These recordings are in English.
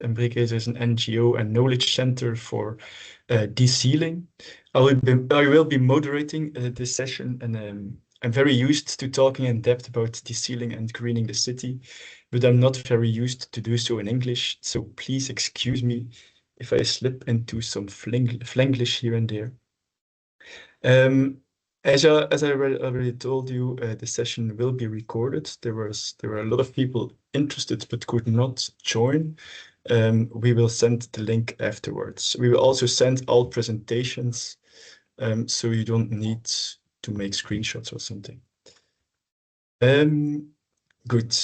Depraetere is an NGO and knowledge center for de-sealing. I will be moderating this session, and I'm very used to talking in depth about de-sealing and greening the city, but I'm not very used to do so in English, so please excuse me if I slip into some Flanglish here and there. As I already told you, the session will be recorded. There were a lot of people interested but could not join. We will send the link afterwards. We will also send all presentations, so you don't need to make screenshots or something. Good.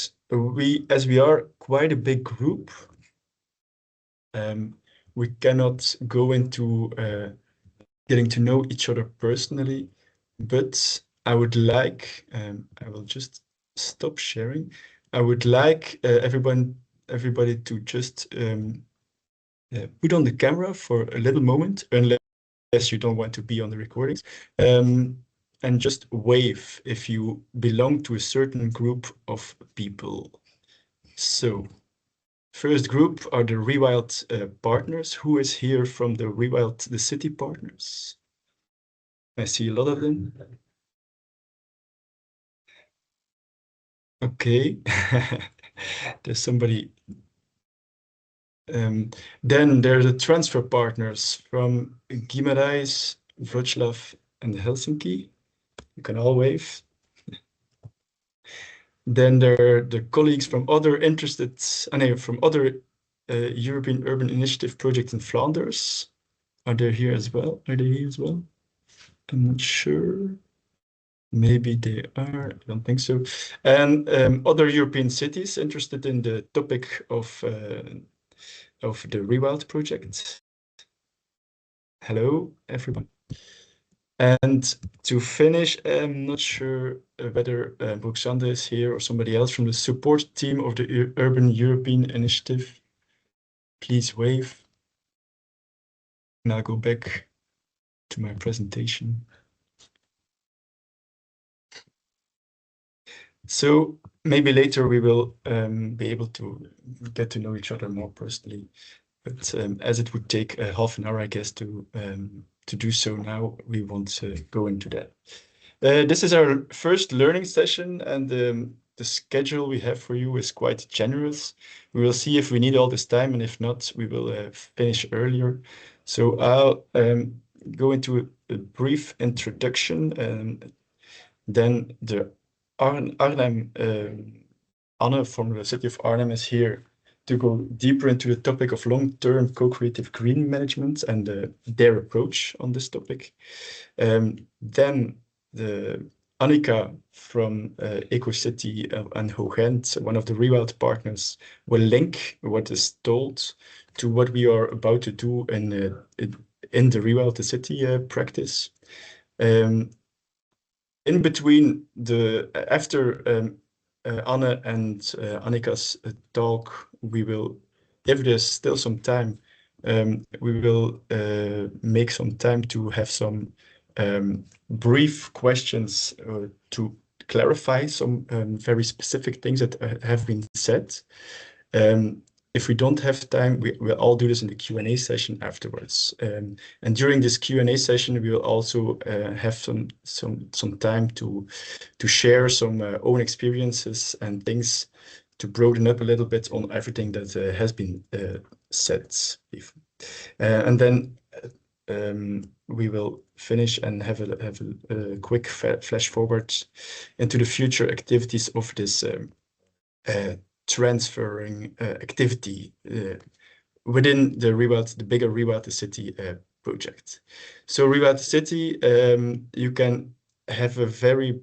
As we are quite a big group, we cannot go into getting to know each other personally, but I would like, I will just stop sharing. I would like everybody to just put on the camera for a little moment, unless you don't want to be on the recordings, and just wave if you belong to a certain group of people. So, first group are the Rewild partners. Who is here from the Rewild the City partners? I see a lot of them. Okay, there's somebody. Then there are the transfer partners from Guimarães, Wrocław, and Helsinki. You can all wave. Then there are the colleagues from other European Urban Initiative projects in Flanders. Are they here as well? I'm not sure. Maybe they are, I don't think so. And other European cities interested in the topic of the Rewild project. Hello, everyone. And to finish, I'm not sure whether Roxandra is here or somebody else from the support team of the Urban European Initiative. Please wave. And I'll go back to my presentation. So maybe later we will be able to get to know each other more personally. But as it would take half an hour, I guess, to do so now, we won't go into that. This is our first learning session, and the schedule we have for you is quite generous. We will see if we need all this time, and if not, we will finish earlier. So I'll go into a brief introduction, and then the Arnhem, Anne from the city of Arnhem is here to go deeper into the topic of long-term co-creative green management and their approach on this topic. Then the Anika from EcoCity and HOGENT, one of the Rewild partners, will link what is told to what we are about to do in the Rewild the City practice. In between after Anne and Annika's talk, we will, if there's still some time, we will make some time to have some brief questions to clarify some very specific things that have been said. If we don't have time, we'll all do this in the Q&A session afterwards. And during this Q&A session, we will also have some time to share some own experiences and things to broaden up a little bit on everything that has been said. And then we will finish and have a quick flash forward into the future activities of this transferring activity within the bigger Rewild the City project. So Rewild the City, you can have a very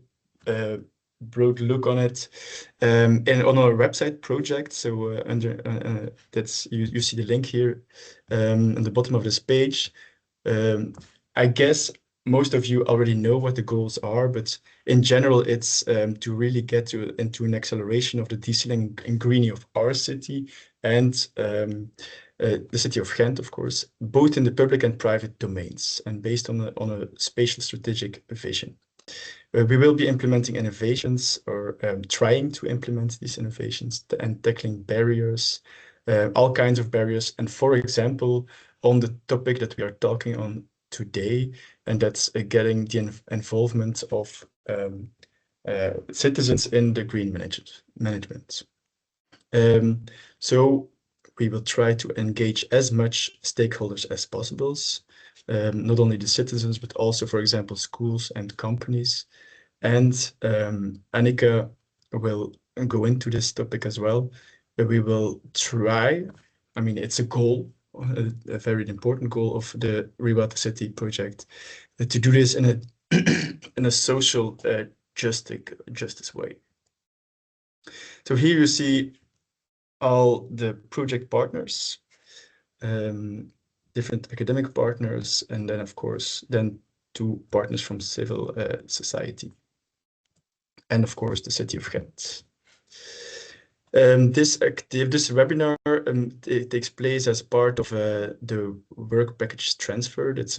broad look on it on our website project. So under that's you see the link here on the bottom of this page. I guess most of you already know what the goals are, but in general, it's to really get into an acceleration of the de-sealing and greening of our city and the city of Ghent, of course, both in the public and private domains, and based on a spatial strategic vision. We will be implementing innovations or trying to implement these innovations and tackling barriers all kinds of barriers. And for example, on the topic that we are talking on today, and that's getting the involvement of citizens in the green management. So we will try to engage as much stakeholders as possible, not only the citizens, but also, for example, schools and companies. And Anika will go into this topic as well. But we will try, I mean, it's a goal, a very important goal of the Rewild the City project, to do this in a in a social justice way. So here you see all the project partners, different academic partners, and then of course, then 2 partners from civil society. And of course, the city of Ghent. This webinar it takes place as part of the work package transfer. That's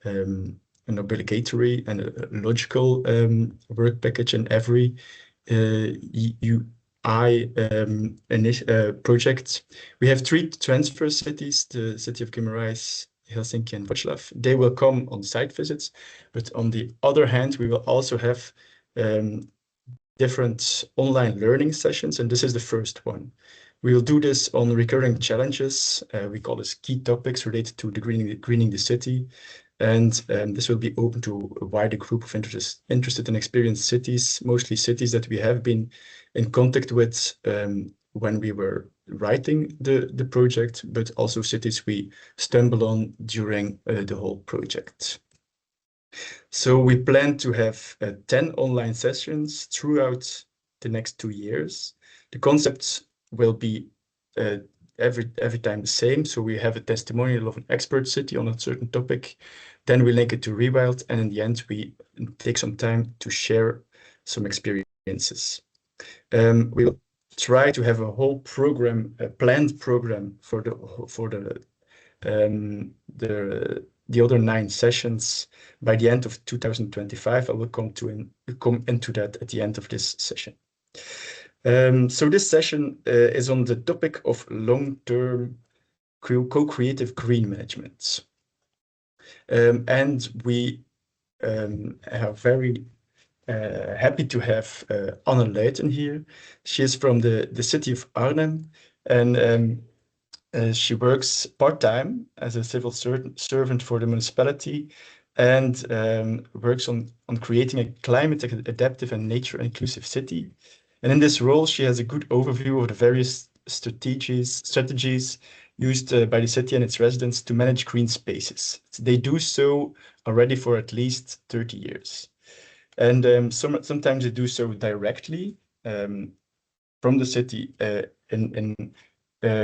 an obligatory and a logical work package in every UI project. We have 3 transfer cities: the city of Guimarães, Helsinki, and Wrocław. They will come on site visits, but on the other hand, we will also have different online learning sessions, and this is the first one. We will do this on recurring challenges. We call this key topics related to the greening the city. And this will be open to a wider group of interested and experienced cities, mostly cities that we have been in contact with when we were writing the project, but also cities we stumble on during the whole project. So we plan to have 10 online sessions throughout the next 2 years. The concepts will be every time the same. So we have a testimonial of an expert city on a certain topic. Then we link it to Rewild, and in the end, we take some time to share some experiences. We will try to have a whole program, a planned program for the other 9 sessions by the end of 2025. I will come into that at the end of this session. So this session is on the topic of long-term co-creative green management. And we are very happy to have Anne Luijten here. She is from the city of Arnhem, and she works part-time as a civil servant for the municipality, and works on creating a climate adaptive and nature inclusive city. And in this role, she has a good overview of the various strategies used by the city and its residents to manage green spaces. They do so already for at least 30 years. And sometimes they do so directly from the city in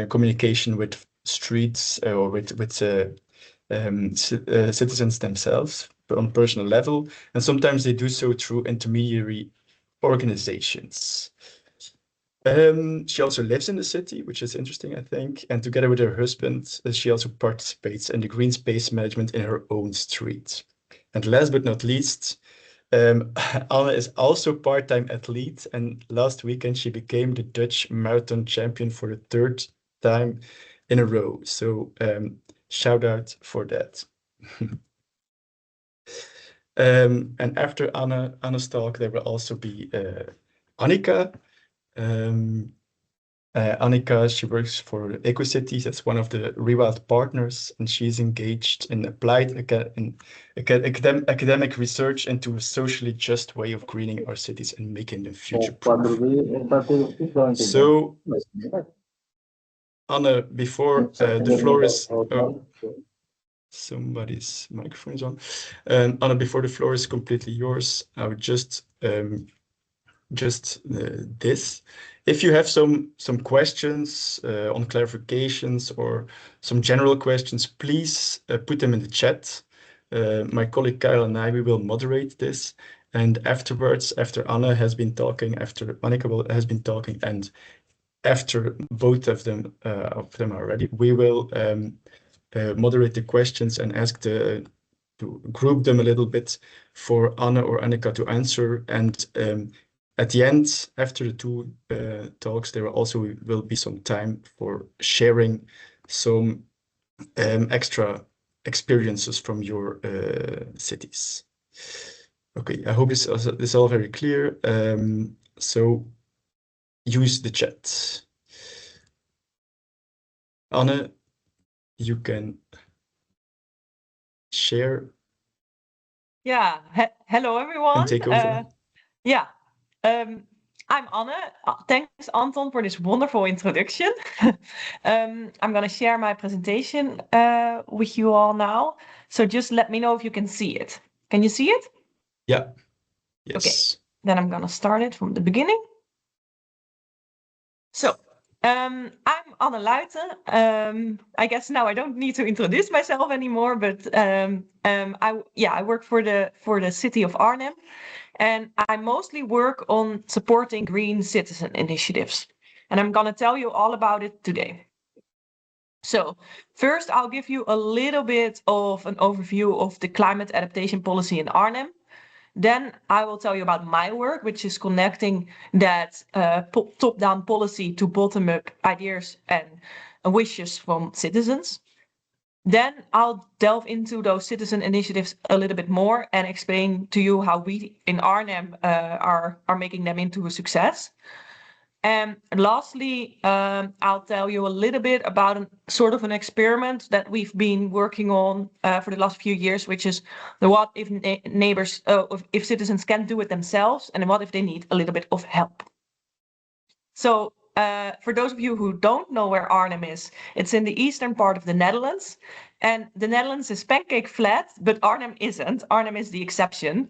communication with streets or with citizens themselves on personal level. And sometimes they do so through intermediary organizations. She also lives in the city, which is interesting, I think. And together with her husband, she also participates in the green space management in her own street. And last but not least, Anne is also part-time athlete, and last weekend she became the Dutch marathon champion for the 3rd time in a row. So shout out for that. And after Anne's talk, there will also be Anika. Anika, she works for EcoCities. That's one of the Rewild partners, and she's engaged in applied academic research into a socially just way of greening our cities and making them future-proof. So, Anne, before the floor is... somebody's microphone is on. Anne, before the floor is completely yours, I would just this. If you have some questions on clarifications or some general questions, please put them in the chat. My colleague Kyle and I, we will moderate this. And afterwards, after Anne has been talking, after Anika has been talking, and after both of them are ready, we will moderate the questions and ask to group them a little bit for Anne or Anika to answer. And at the end, after the two talks, there also will be some time for sharing some extra experiences from your cities. Okay, I hope this is all very clear. So use the chat. Anne, you can share. Yeah, hello everyone. And take over. I'm Anne. Thanks, Anton, for this wonderful introduction. I'm going to share my presentation with you all now. So just let me know if you can see it. Can you see it? Yeah. Yes. Okay. Then I'm going to start it from the beginning. So, I'm Anne Luijten. I guess now I don't need to introduce myself anymore, but I work for the city of Arnhem. And I mostly work on supporting green citizen initiatives. And I'm going to tell you all about it today. So first, I'll give you a little bit of an overview of the climate adaptation policy in Arnhem. Then I will tell you about my work, which is connecting that top-down policy to bottom-up ideas and wishes from citizens. Then I'll delve into those citizen initiatives a little bit more and explain to you how we in Arnhem are making them into a success. And lastly, I'll tell you a little bit about sort of an experiment that we've been working on for the last few years, which is the what if neighbors, if citizens can't do it themselves, and what if they need a little bit of help. So for those of you who don't know where Arnhem is, it's in the eastern part of the Netherlands. And the Netherlands is pancake flat, but Arnhem isn't. Arnhem is the exception.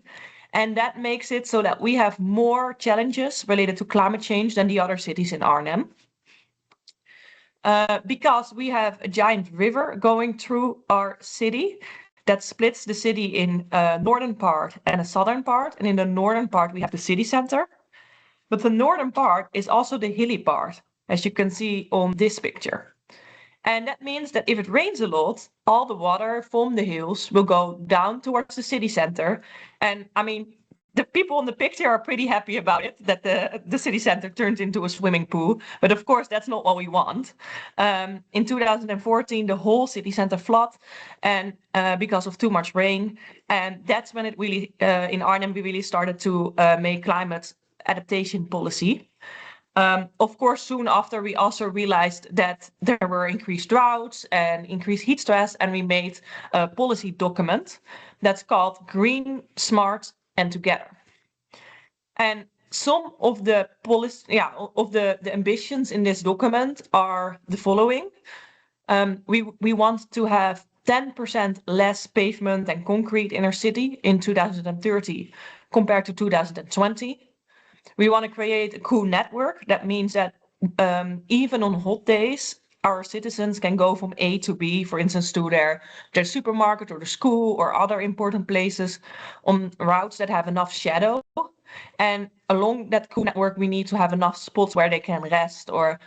And that makes it so that we have more challenges related to climate change than the other cities in Arnhem. Because we have a giant river going through our city that splits the city in a northern part and a southern part. And in the northern part, we have the city center. But the northern part is also the hilly part, as you can see on this picture. And that means that if it rains a lot, all the water from the hills will go down towards the city center. And I mean, the people in the picture are pretty happy about it, that the city center turns into a swimming pool. But of course, that's not what we want. In 2014, the whole city center flooded and because of too much rain. And that's when it really, in Arnhem, we really started to make climate adaptation policy. Of course, soon after, we also realized that there were increased droughts and increased heat stress, and we made a policy document that's called Green, Smart, and Together. And some of the the ambitions in this document are the following. We want to have 10% less pavement and concrete in our city in 2030 compared to 2020. We want to create a cool network. That means that even on hot days, our citizens can go from A to B, for instance, to their supermarket or the school or other important places on routes that have enough shadow. And along that cool network, we need to have enough spots where they can rest or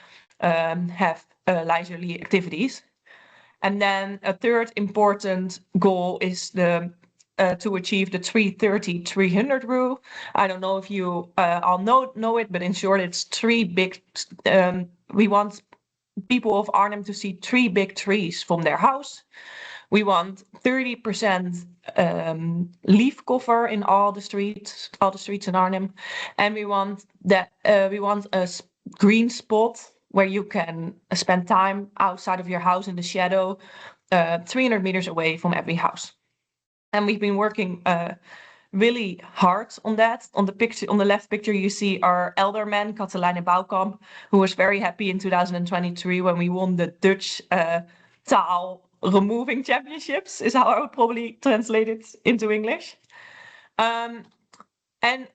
have leisurely activities. And then a third important goal is to achieve the 330-300 rule. I don't know if you all know it, but in short, it's three big. We want people of Arnhem to see 3 big trees from their house. We want 30% leaf cover in all the streets in Arnhem, and we want a green spot where you can spend time outside of your house in the shadow, 300 meters away from every house. And we've been working really hard on that. On the picture, on the left picture, you see our elderman, Katelijne Bouwkamp, who was very happy in 2023 when we won the Dutch taal removing championships, is how I would probably translate it into English. And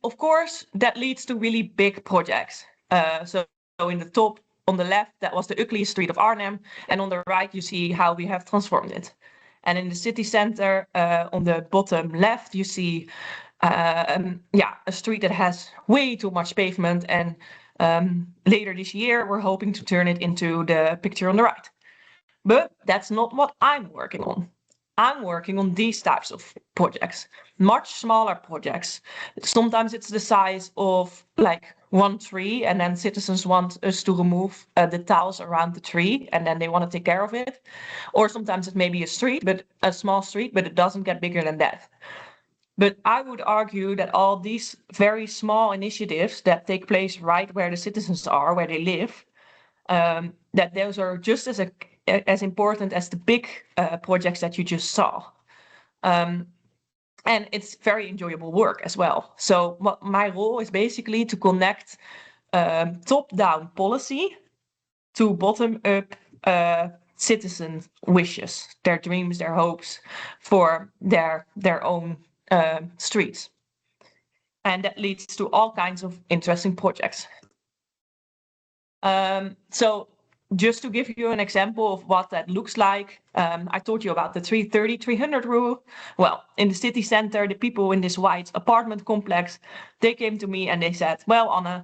of course, that leads to really big projects. So in the top, on the left, that was the ugliest street of Arnhem. And on the right, you see how we have transformed it. And in the city center, on the bottom left, you see a street that has way too much pavement. And later this year, we're hoping to turn it into the picture on the right. But that's not what I'm working on. I'm working on these types of projects, much smaller projects. Sometimes it's the size of like one tree, and then citizens want us to remove the tiles around the tree, and then they want to take care of it. Or sometimes it may be a street, but a small street, but it doesn't get bigger than that. But I would argue that all these very small initiatives that take place right where the citizens are, where they live, that those are just as important as the big projects that you just saw. And it's very enjoyable work as well. So my role is basically to connect top-down policy to bottom-up citizen wishes, their dreams, their hopes for their own streets. And that leads to all kinds of interesting projects. So just to give you an example of what that looks like, I told you about the 330-300 rule. Well, in the city center, the people in this white apartment complex, they came to me and they said, well, Anne,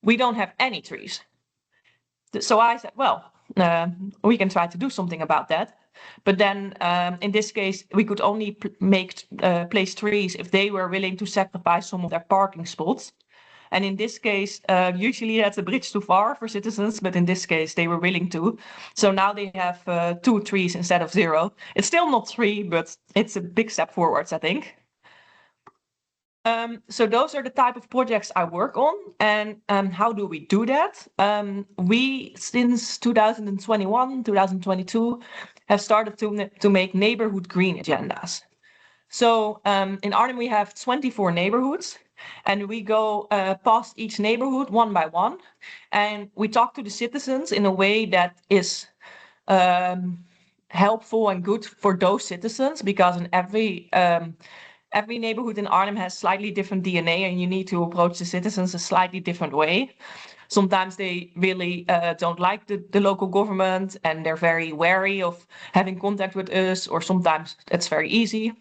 we don't have any trees. So I said, well, we can try to do something about that. But then in this case, we could only place trees if they were willing to sacrifice some of their parking spots. And in this case, usually that's a bridge too far for citizens, but in this case, they were willing to. So now they have 2 trees instead of 0. It's still not 3, but it's a big step forwards, I think. So those are the type of projects I work on. And how do we do that? We, since 2021, 2022, have started to make neighborhood green agendas. So in Arnhem, we have 24 neighborhoods. And we go past each neighborhood one by one, and we talk to the citizens in a way that is helpful and good for those citizens, because in every neighborhood in Arnhem has slightly different DNA, and you need to approach the citizens a slightly different way. Sometimes they really don't like the local government, and they're very wary of having contact with us, or sometimes it's very easy.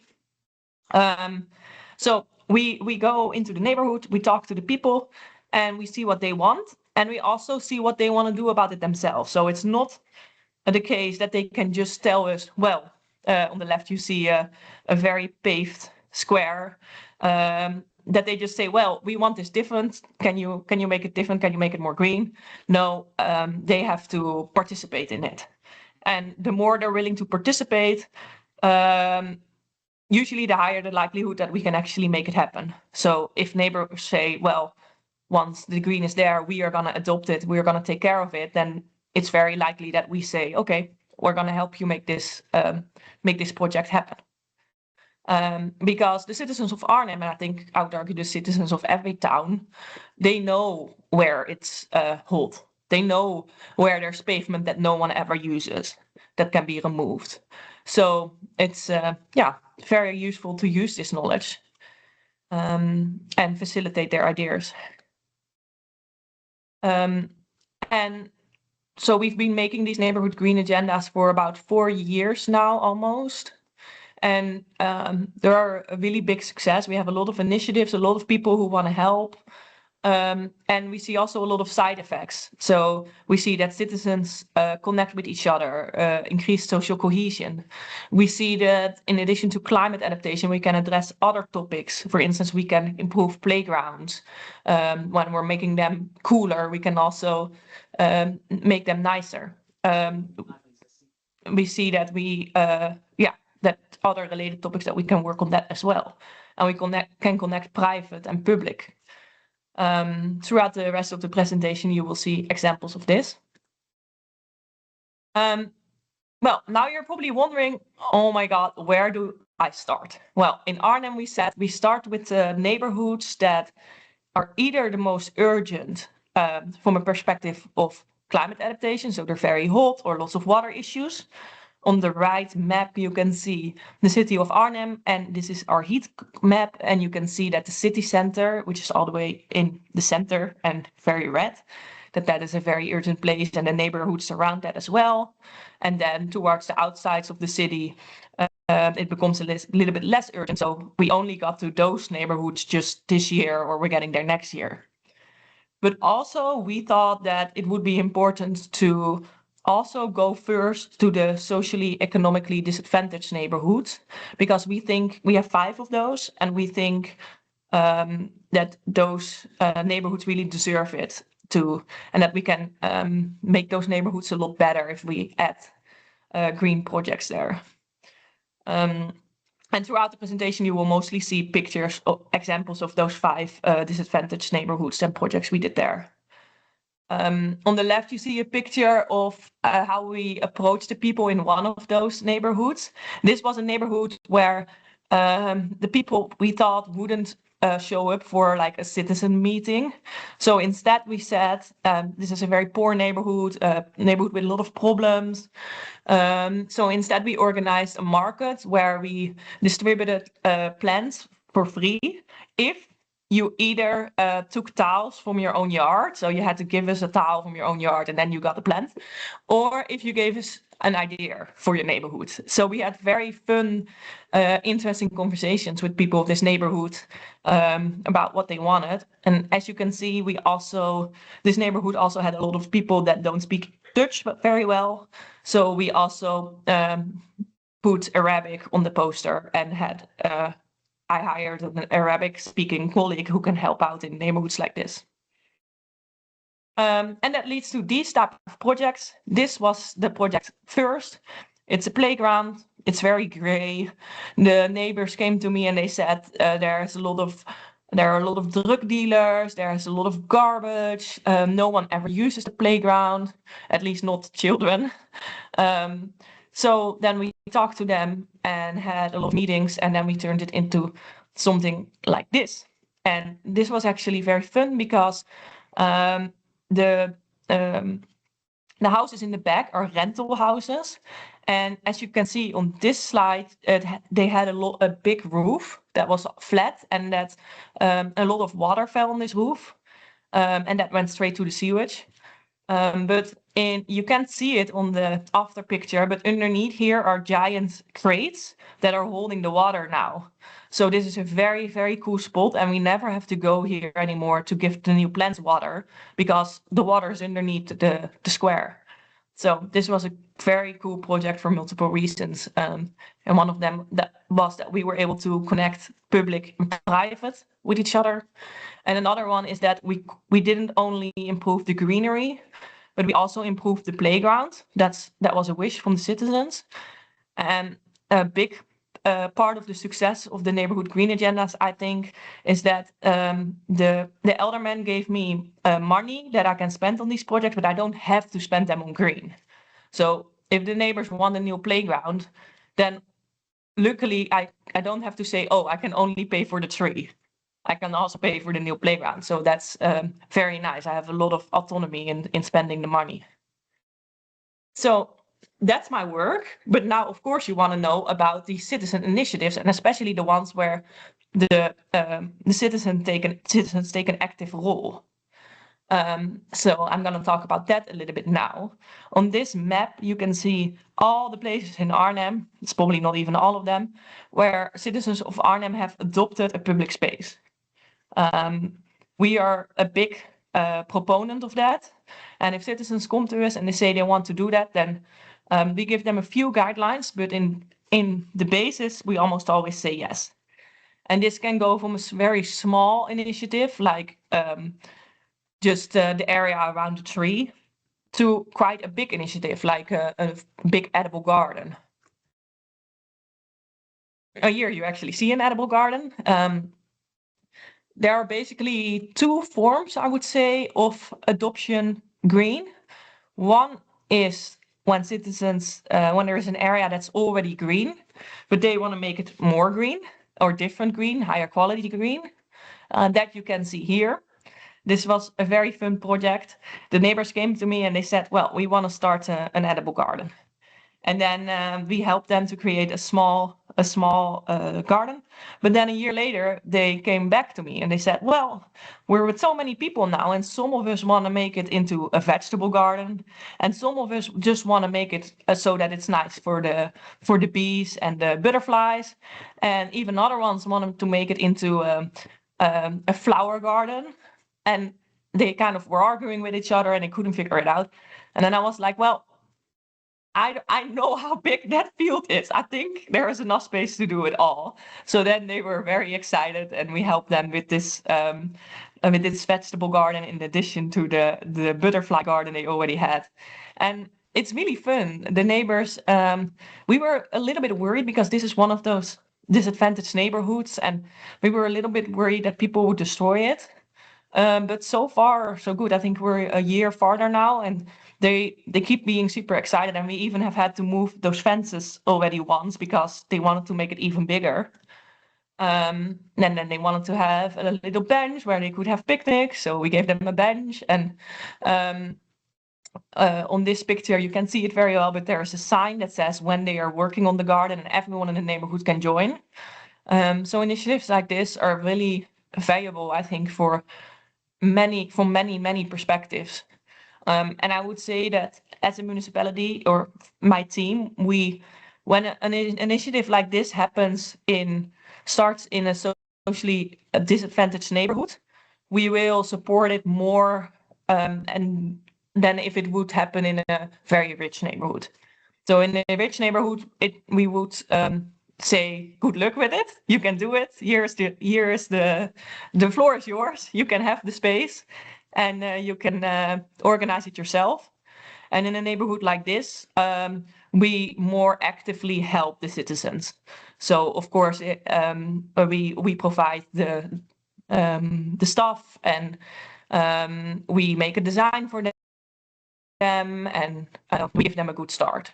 So we go into the neighborhood, we talk to the people, and we see what they want, and we also see what they want to do about it themselves. So it's not the case that they can just tell us, well, on the left you see a very paved square, that they just say, well, we want this different. Can you make it different? Can you make it more green? No, they have to participate in it. And the more they're willing to participate, usually the higher the likelihood that we can actually make it happen. So if neighbors say, well, once the green is there, we are going to adopt it, we're going to take care of it, then it's very likely that we say, okay, we're going to help you make this project happen. Because the citizens of Arnhem, and I think I would argue the citizens of every town, they know where it's hold. They know where there's pavement that no one ever uses that can be removed. So it's very useful to use this knowledge and facilitate their ideas. And so we've been making these neighborhood green agendas for about 4 years now, almost. And there are a really big success. We have a lot of initiatives, a lot of people who want to help. And we see also a lot of side effects. So we see that citizens connect with each other, increase social cohesion. We see that in addition to climate adaptation, we can address other topics. For instance, we can improve playgrounds. When we're making them cooler, we can also make them nicer. We see that that other related topics that we can work on that as well. And we can connect private and public. Throughout the rest of the presentation, you will see examples of this. Well, now you're probably wondering, oh my God, where do I start? Well, in Arnhem, we said we start with the neighborhoods that are either the most urgent from a perspective of climate adaptation, so they're very hot or lots of water issues. On the right map, you can see the city of Arnhem, and this is our heat map, and you can see that the city center, which is all the way in the center and very red, that is a very urgent place, and the neighborhoods around that as well. And then towards the outsides of the city, it becomes a little bit less urgent. So we only got to those neighborhoods just this year, or we're getting there next year. But also we thought that it would be important to also go first to the socially economically disadvantaged neighborhoods, because we think we have 5 of those, and we think that those neighborhoods really deserve it too, and that we can make those neighborhoods a lot better if we add green projects there. And throughout the presentation, you will mostly see pictures of examples of those 5 disadvantaged neighborhoods and projects we did there. On the left, you see a picture of how we approached the people in one of those neighborhoods. This was a neighborhood where the people we thought wouldn't show up for like a citizen meeting. So instead we said, this is a very poor neighborhood, neighborhood with a lot of problems. So instead we organized a market where we distributed plants for free if you either took tiles from your own yard, so you had to give us a tile from your own yard and then you got a plant, or if you gave us an idea for your neighborhood. So we had very fun, interesting conversations with people of this neighborhood about what they wanted. And as you can see, this neighborhood also had a lot of people that don't speak Dutch but very well. So we also put Arabic on the poster and had I hired an Arabic-speaking colleague who can help out in neighborhoods like this. And that leads to these type of projects. This was the project first. It's a playground. It's very gray. The neighbors came to me and they said there are a lot of drug dealers. There's a lot of garbage. No one ever uses the playground, at least not children. So then we talked to them and had a lot of meetings, and then we turned it into something like this. And this was actually very fun because the houses in the back are rental houses. And as you can see on this slide, they had a big roof that was flat, and that a lot of water fell on this roof, and that went straight to the sewage. But you can't see it on the after picture, but underneath here are giant crates that are holding the water now. So this is a very, very cool spot, and we never have to go here anymore to give the new plants water because the water is underneath the square. So this was a very cool project for multiple reasons. And one of them was that we were able to connect public and private with each other. And another one is that we didn't only improve the greenery, but we also improved the playground. That was a wish from the citizens. And a big part of the success of the neighborhood green agendas, I think, is that the alderman gave me money that I can spend on these projects, but I don't have to spend them on green. So if the neighbors want a new playground, then luckily I don't have to say, oh, I can only pay for the tree. I can also pay for the new playground. So that's very nice. I have a lot of autonomy in spending the money. So that's my work. But now, of course, you want to know about the citizen initiatives, and especially the ones where the citizens take an active role. So I'm going to talk about that a little bit now. On this map, you can see all the places in Arnhem, it's probably not even all of them, where citizens of Arnhem have adopted a public space. We are a big proponent of that. And if citizens come to us and they say they want to do that, then we give them a few guidelines, but in the basis, we almost always say yes. And this can go from a very small initiative, like just the area around the tree, to quite a big initiative, like a big edible garden. Here you actually see an edible garden. There are basically 2 forms, I would say, of adoption green. One is when citizens, when there is an area that's already green, but they want to make it more green or different green, higher quality green. That you can see here. This was a very fun project. The neighbors came to me and they said, well, we want to start an edible garden. And then we helped them to create a small garden. But then a year later, they came back to me and they said, well, we're with so many people now, and some of us want to make it into a vegetable garden, and some of us just want to make it so that it's nice for the bees and the butterflies, and even other ones wanted to make it into a flower garden. And they kind of were arguing with each other and they couldn't figure it out. And then I was like, well, I know how big that field is. I think there is enough space to do it all. So then they were very excited, and we helped them with this vegetable garden in addition to the butterfly garden they already had. And it's really fun. The neighbors, we were a little bit worried because this is one of those disadvantaged neighborhoods, and we were a little bit worried that people would destroy it. But so far, so good. I think we're a year farther now, and they keep being super excited. And we even have had to move those fences already once because they wanted to make it even bigger. And then they wanted to have a little bench where they could have picnics. So we gave them a bench. And on this picture, you can see it very well, but there is a sign that says when they are working on the garden and everyone in the neighborhood can join. So initiatives like this are really valuable, I think, from many perspectives. And I would say that as a municipality or my team, when an initiative like this starts in a socially disadvantaged neighborhood, we will support it more and than if it would happen in a very rich neighborhood. So in a rich neighborhood, we would say, good luck with it. You can do it. The floor is yours. You can have the space, and you can organize it yourself. And in a neighborhood like this, we more actively help the citizens. So of course, we provide the stuff, and we make a design for them, and we give them a good start.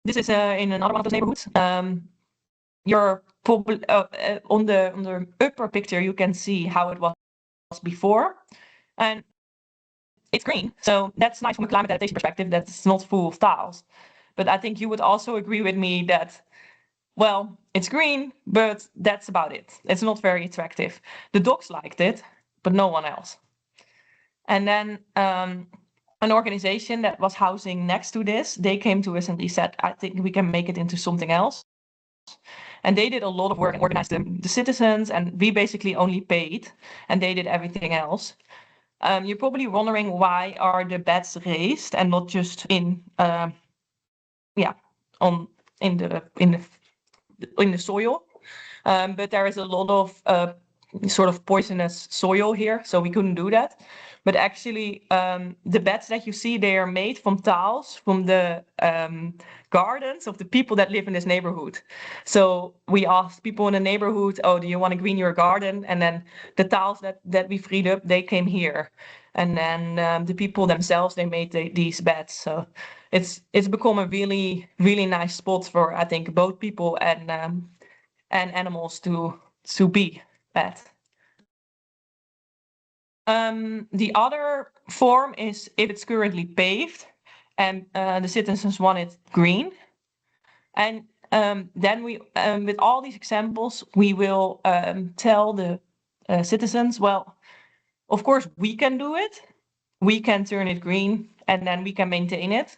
This is in another one of those neighborhoods. You're probably on the upper picture, you can see how it was before, and it's green. So that's nice from a climate adaptation perspective. That's not full of tiles. But I think you would also agree with me that, well, it's green, but that's about it. It's not very attractive. The dogs liked it, but no one else. And then an organization that was housing next to this, they came to us and they said, I think we can make it into something else. And they did a lot of work and organized the citizens, and we basically only paid, and they did everything else. You're probably wondering, why are the beds raised and not just in the soil? But there is a lot of sort of poisonous soil here, so we couldn't do that. But actually, the beds that you see, they are made from tiles from the gardens of the people that live in this neighborhood. So we asked people in the neighborhood, oh, do you want to green your garden? And then the tiles that we freed up, they came here. And then the people themselves, they made these beds. So it's become a really, really nice spot for, I think, both people and animals to be at. The other form is if it's currently paved and the citizens want it green. And then we, with all these examples, we will tell the citizens, well, of course, we can do it. We can turn it green, and then we can maintain it.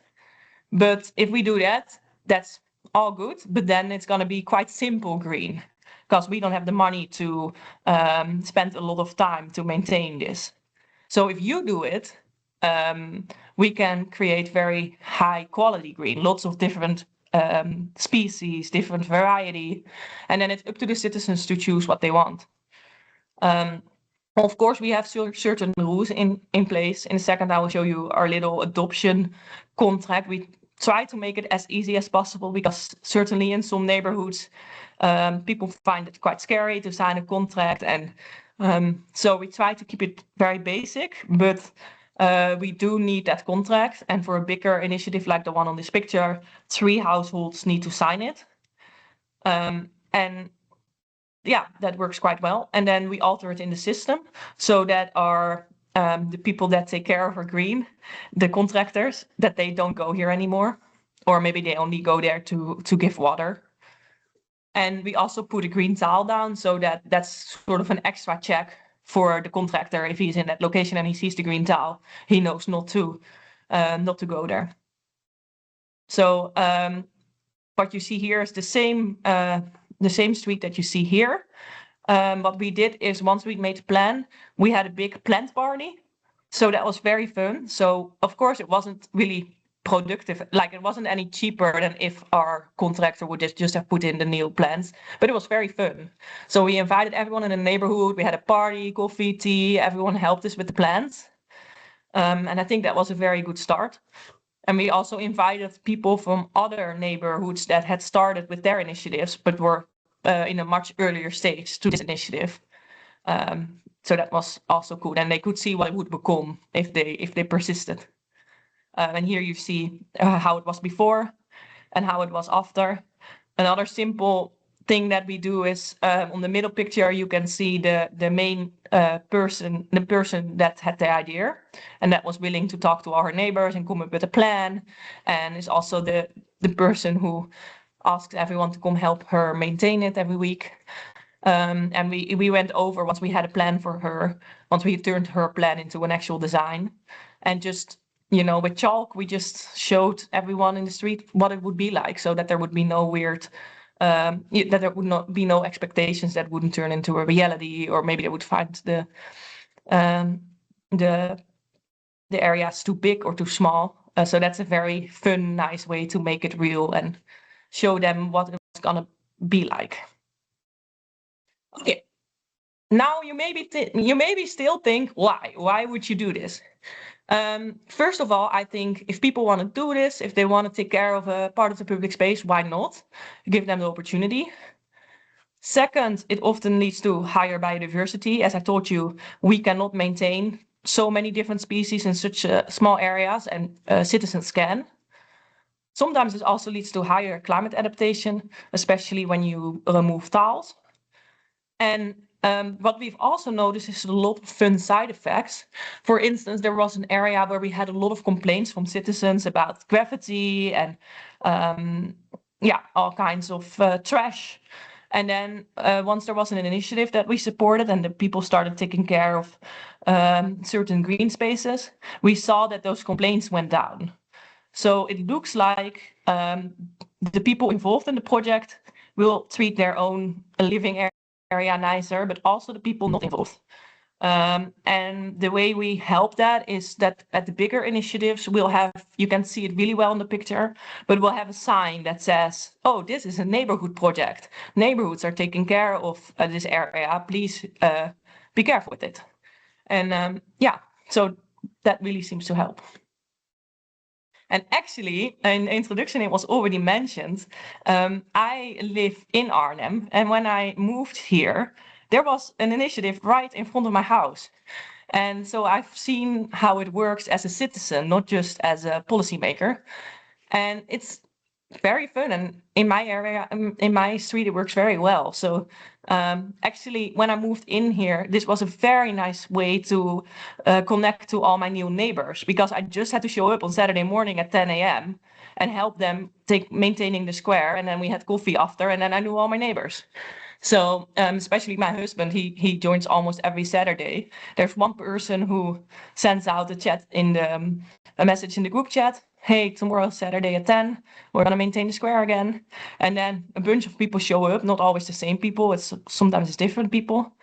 But if we do that, that's all good. But then it's going to be quite simple green, because we don't have the money to spend a lot of time to maintain this. So if you do it, we can create very high quality green, lots of different species, different variety, and then it's up to the citizens to choose what they want. Of course, we have certain rules in place. In a second, I will show you our little adoption contract. We try to make it as easy as possible, because certainly in some neighborhoods, people find it quite scary to sign a contract. And so we try to keep it very basic, but we do need that contract. And for a bigger initiative like the one on this picture, 3 households need to sign it. And yeah, that works quite well. And then we alter it in the system so that the people that take care of our green, the contractors, that they don't go here anymore, or maybe they only go there to give water. And we also put a green tile down, so that's sort of an extra check for the contractor. If he's in that location and he sees the green tile, he knows not to go there. So what you see here is the same street that you see here. What we did is, once we made a plan, we had a big plant party. So that was very fun. So of course it wasn't really productive. Like it wasn't any cheaper than if our contractor would just have put in the new plans, but it was very fun. So we invited everyone in the neighborhood. We had a party, coffee, tea. Everyone helped us with the plans. And I think that was a very good start. And we also invited people from other neighborhoods that had started with their initiatives, but were in a much earlier stage to this initiative. So that was also cool. And they could see what it would become if they persisted. And here you see how it was before and how it was after. Another simple thing that we do is on the middle picture, you can see the main person, the person that had the idea and that was willing to talk to our neighbors and come up with a plan, and is also the person who asks everyone to come help her maintain it every week. And we went over, once we had a plan for her, once we turned her plan into an actual design, and just, you know, with chalk, we just showed everyone in the street what it would be like, so that there would be no weird, that there would not be no expectations that wouldn't turn into a reality, or maybe they would find the areas too big or too small. So that's a very fun, nice way to make it real and show them what it's gonna be like. Okay. Now you maybe still think, why would you do this? First of all, I think if people want to do this, if they want to take care of a part of the public space, why not? Give them the opportunity. Second, it often leads to higher biodiversity. As I told you, we cannot maintain so many different species in such small areas, and citizens can. Sometimes it also leads to higher climate adaptation, especially when you remove tiles. And what we've also noticed is a lot of fun side effects. For instance, there was an area where we had a lot of complaints from citizens about graffiti and all kinds of trash. And then once there was an initiative that we supported and the people started taking care of certain green spaces, we saw that those complaints went down. So it looks like the people involved in the project will treat their own living area nicer, but also the people not involved. And the way we help that is that at the bigger initiatives, we'll have, you can see it really well in the picture, but we'll have a sign that says, oh, this is a neighborhood project. Neighborhoods are taking care of this area. Please be careful with it. And so that really seems to help. And actually, in the introduction, it was already mentioned, I live in Arnhem. And when I moved here, there was an initiative right in front of my house. And so I've seen how it works as a citizen, not just as a policymaker. And it's very fun. And in my area, in my street, it works very well. So actually, when I moved in here, this was a very nice way to connect to all my new neighbors, because I just had to show up on Saturday morning at 10 a.m. and help them maintaining the square. And then we had coffee after, and then I knew all my neighbors. So especially my husband, he joins almost every Saturday. There's one person who sends out a message in the group chat. Hey, tomorrow Saturday at 10, we're gonna maintain the square again. And then a bunch of people show up, not always the same people, sometimes it's different people.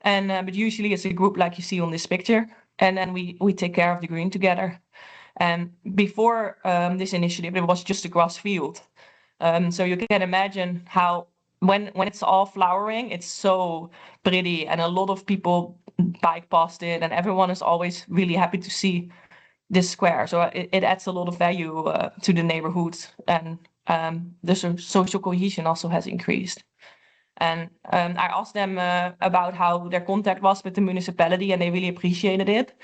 And but usually it's a group like you see on this picture. And then we take care of the green together. And before this initiative, it was just a grass field. So you can imagine how when it's all flowering, it's so pretty, and a lot of people bike past it, and everyone is always really happy to see this square. So it adds a lot of value to the neighborhood, and the social cohesion also has increased. And I asked them about how their contact was with the municipality, and they really appreciated it.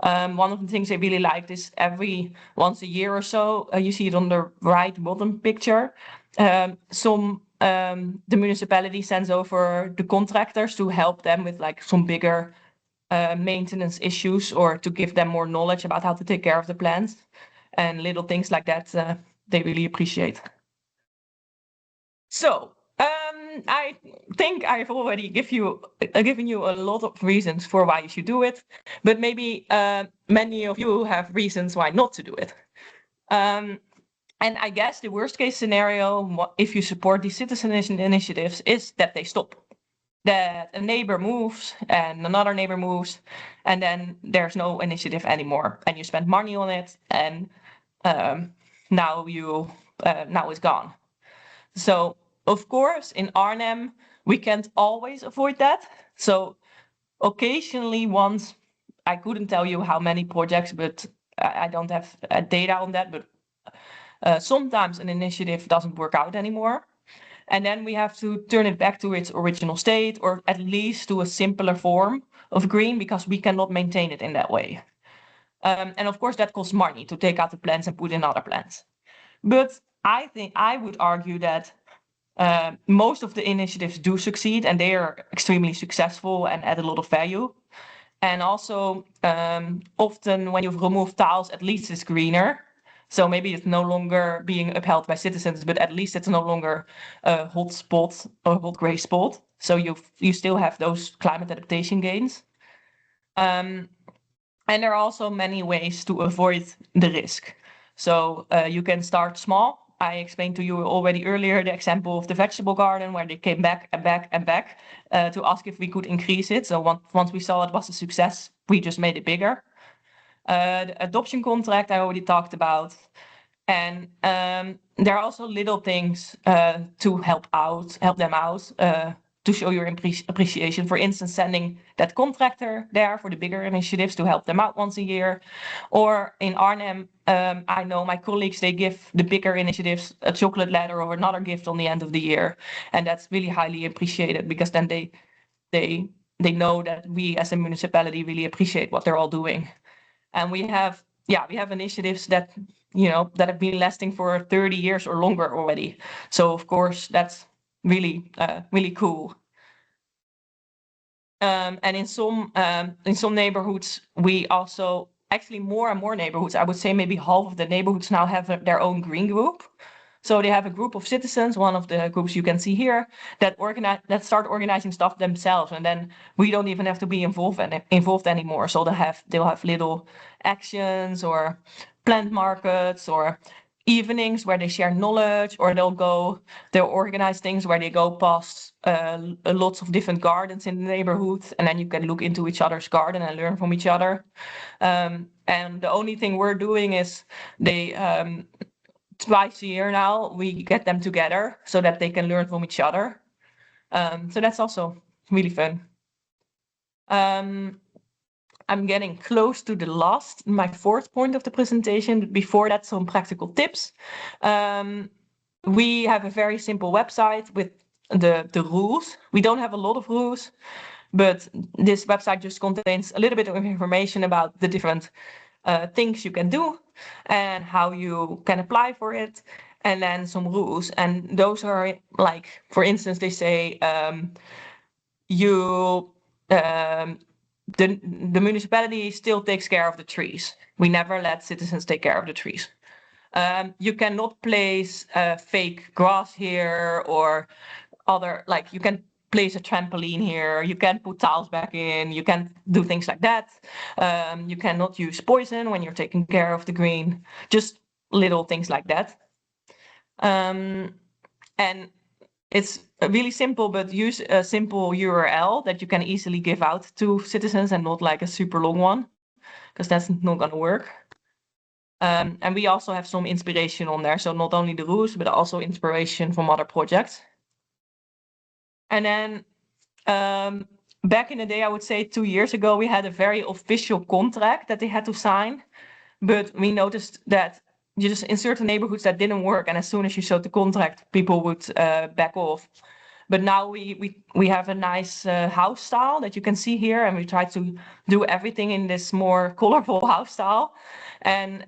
One of the things they really liked is every once a year or so, you see it on the right bottom picture, the municipality sends over the contractors to help them with like some bigger maintenance issues, or to give them more knowledge about how to take care of the plants, and little things like that they really appreciate. So I think I've already given you a lot of reasons for why you should do it, but maybe many of you have reasons why not to do it. And I guess the worst case scenario, if you support these citizen initiatives, is that they stop. That a neighbor moves and another neighbor moves, and then there's no initiative anymore, and you spend money on it, and now it's gone. So of course in Arnhem we can't always avoid that. So occasionally once, I couldn't tell you how many projects, but I don't have data on that, but sometimes an initiative doesn't work out anymore. And then we have to turn it back to its original state, or at least to a simpler form of green, because we cannot maintain it in that way. And of course that costs money to take out the plants and put in other plants. But I think I would argue that most of the initiatives do succeed, and they are extremely successful and add a lot of value. And also, often when you've removed tiles, at least it's greener. So maybe it's no longer being upheld by citizens, but at least it's no longer a hot spot or hot gray spot. So you still have those climate adaptation gains. And there are also many ways to avoid the risk. So you can start small. I explained to you already earlier the example of the vegetable garden, where they came back and back and back to ask if we could increase it. So once we saw it was a success, we just made it bigger. The adoption contract I already talked about. And there are also little things to help them out, to show your appreciation. For instance, sending that contractor there for the bigger initiatives to help them out once a year. Or in Arnhem, I know my colleagues, they give the bigger initiatives a chocolate letter or another gift on the end of the year. And that's really highly appreciated, because then they know that we as a municipality really appreciate what they're all doing. And we have initiatives that have been lasting for 30 years or longer already. So of course that's really cool. And in some neighborhoods, we also, actually more and more neighborhoods, I would say maybe half of the neighborhoods now have their own green group. So they have a group of citizens, one of the groups you can see here, that start organizing stuff themselves, and then we don't even have to be involved anymore. So they'll have little actions or plant markets or evenings where they share knowledge, or they'll organize things where they go past lots of different gardens in the neighborhood, and then you can look into each other's garden and learn from each other. And the only thing we're doing is twice a year now, we get them together so that they can learn from each other. So that's also really fun. I'm getting close to my fourth point of the presentation. But before that, some practical tips. We have a very simple website with the rules. We don't have a lot of rules, but this website just contains a little bit of information about the different things you can do and how you can apply for it, and then some rules. And those are, like, for instance, they say the municipality still takes care of the trees. We never let citizens take care of the trees. You cannot place fake grass here, or you can place a trampoline here, you can put tiles back in, you can do things like that. You cannot use poison when you're taking care of the green, just little things like that. And it's really simple, but use a simple URL that you can easily give out to citizens, and not like a super long one, because that's not going to work. And we also have some inspiration on there, so not only the rules, but also inspiration from other projects. And then back in the day, I would say 2 years ago, we had a very official contract that they had to sign, but we noticed that just in certain neighborhoods that didn't work, and as soon as you showed the contract, people would back off. But now we have a nice house style that you can see here, and we try to do everything in this more colorful house style. And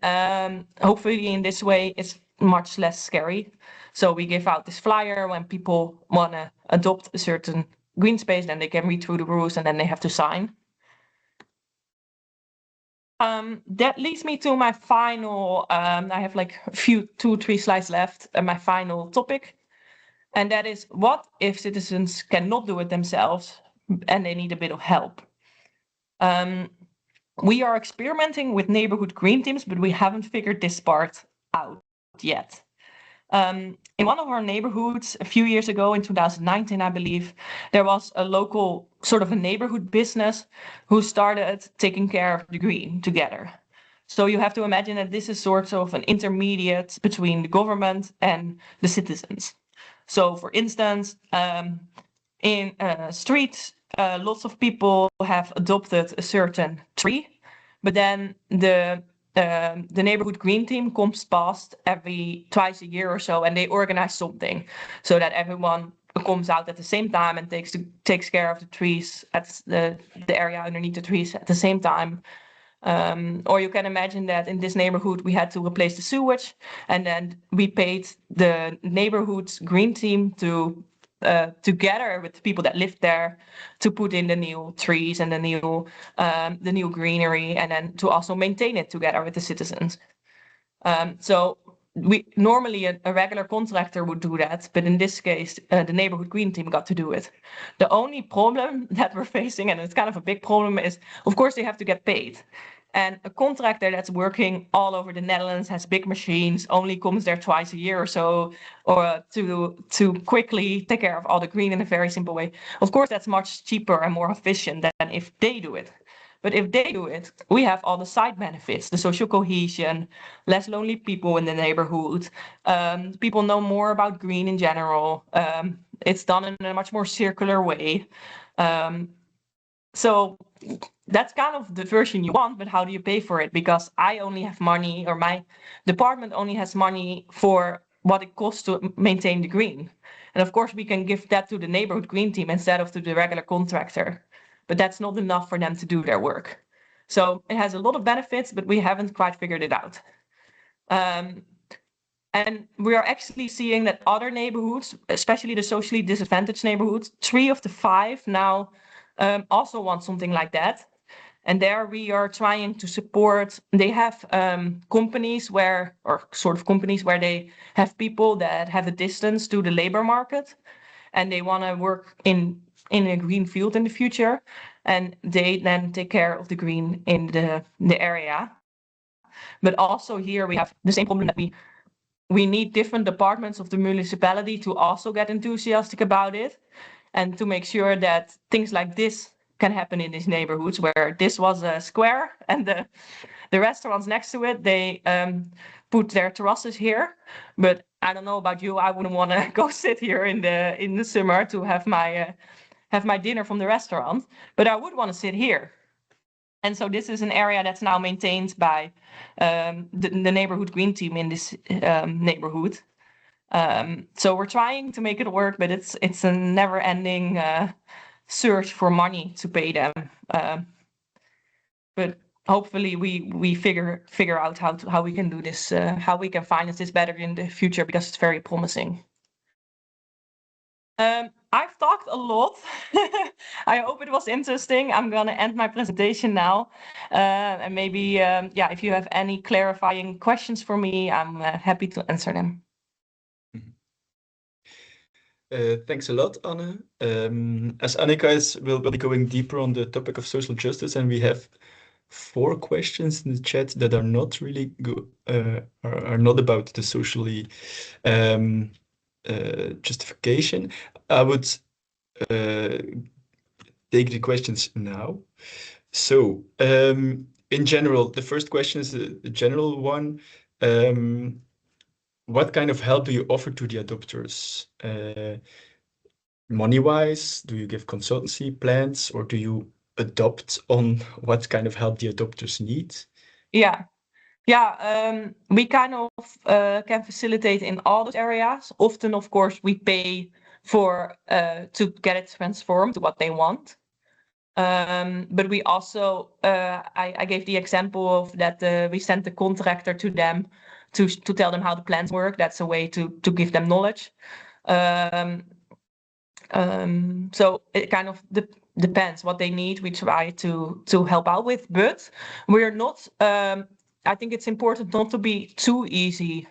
hopefully in this way, it's much less scary. So we give out this flyer when people want to adopt a certain green space, then they can read through the rules and then they have to sign. That leads me to my final, I have like 2-3 slides left, my final topic. And that is, what if citizens cannot do it themselves and they need a bit of help? We are experimenting with neighborhood green teams, but we haven't figured this part out yet. In one of our neighborhoods a few years ago, in 2019, I believe, there was a local sort of a neighborhood business who started taking care of the green together. So you have to imagine that this is sort of an intermediate between the government and the citizens. So for instance, in streets, lots of people have adopted a certain tree, but then the neighborhood green team comes past twice a year or so, and they organize something so that everyone comes out at the same time and takes care of the trees at the area underneath the trees at the same time. Or you can imagine that in this neighborhood we had to replace the sewage, and then we paid the neighborhood's green team to together with the people that lived there to put in the new trees and the new greenery, and then to also maintain it together with the citizens. So we normally a regular contractor would do that, but in this case the neighborhood green team got to do it. The only problem that we're facing, and it's kind of a big problem, is of course they have to get paid. And a contractor that's working all over the Netherlands, has big machines, only comes there twice a year or so, or to quickly take care of all the green in a very simple way. Of course, that's much cheaper and more efficient than if they do it. But if they do it, we have all the side benefits, the social cohesion, less lonely people in the neighborhood. People know more about green in general. It's done in a much more circular way. So that's kind of the version you want, but how do you pay for it? Because I only have money, or my department only has money for what it costs to maintain the green. And of course, we can give that to the neighborhood green team instead of to the regular contractor. But that's not enough for them to do their work. So it has a lot of benefits, but we haven't quite figured it out. And we are actually seeing that other neighborhoods, especially the socially disadvantaged neighborhoods, 3 of the 5 now also want something like that. And there we are trying to support. They have companies where they have people that have a distance to the labor market, and they want to work in a green field in the future, and they then take care of the green in the area. But also here we have the same problem that we need different departments of the municipality to also get enthusiastic about it, and to make sure that things like this can happen in these neighborhoods, where this was a square and the restaurants next to it, they put their terraces here. But I don't know about you, I wouldn't want to go sit here in the summer to have my dinner from the restaurant, but I would want to sit here. And so this is an area that's now maintained by the neighborhood green team in this neighborhood. So we're trying to make it work, but it's a never-ending search for money to pay them. But hopefully we figure out how we can do this, how we can finance this better in the future, because it's very promising. I've talked a lot. I hope it was interesting. I'm gonna end my presentation now. And maybe, if you have any clarifying questions for me, I'm happy to answer them. Thanks a lot, Anne. As Anika will be going deeper on the topic of social justice, and we have 4 questions in the chat that are not really good, are not about the socially justification. I would take the questions now. So, in general, the first question is a general one. What kind of help do you offer to the adopters? Money-wise, do you give consultancy plans, or do you adopt on what kind of help the adopters need? We kind of can facilitate in all those areas. Often, of course, we pay for to get it transformed to what they want. But we also, I gave the example of that we sent the contractor to them to tell them how the plans work. That's a way to give them knowledge. So it kind of depends what they need. We try to help out with, but we're not. I think it's important not to be too easy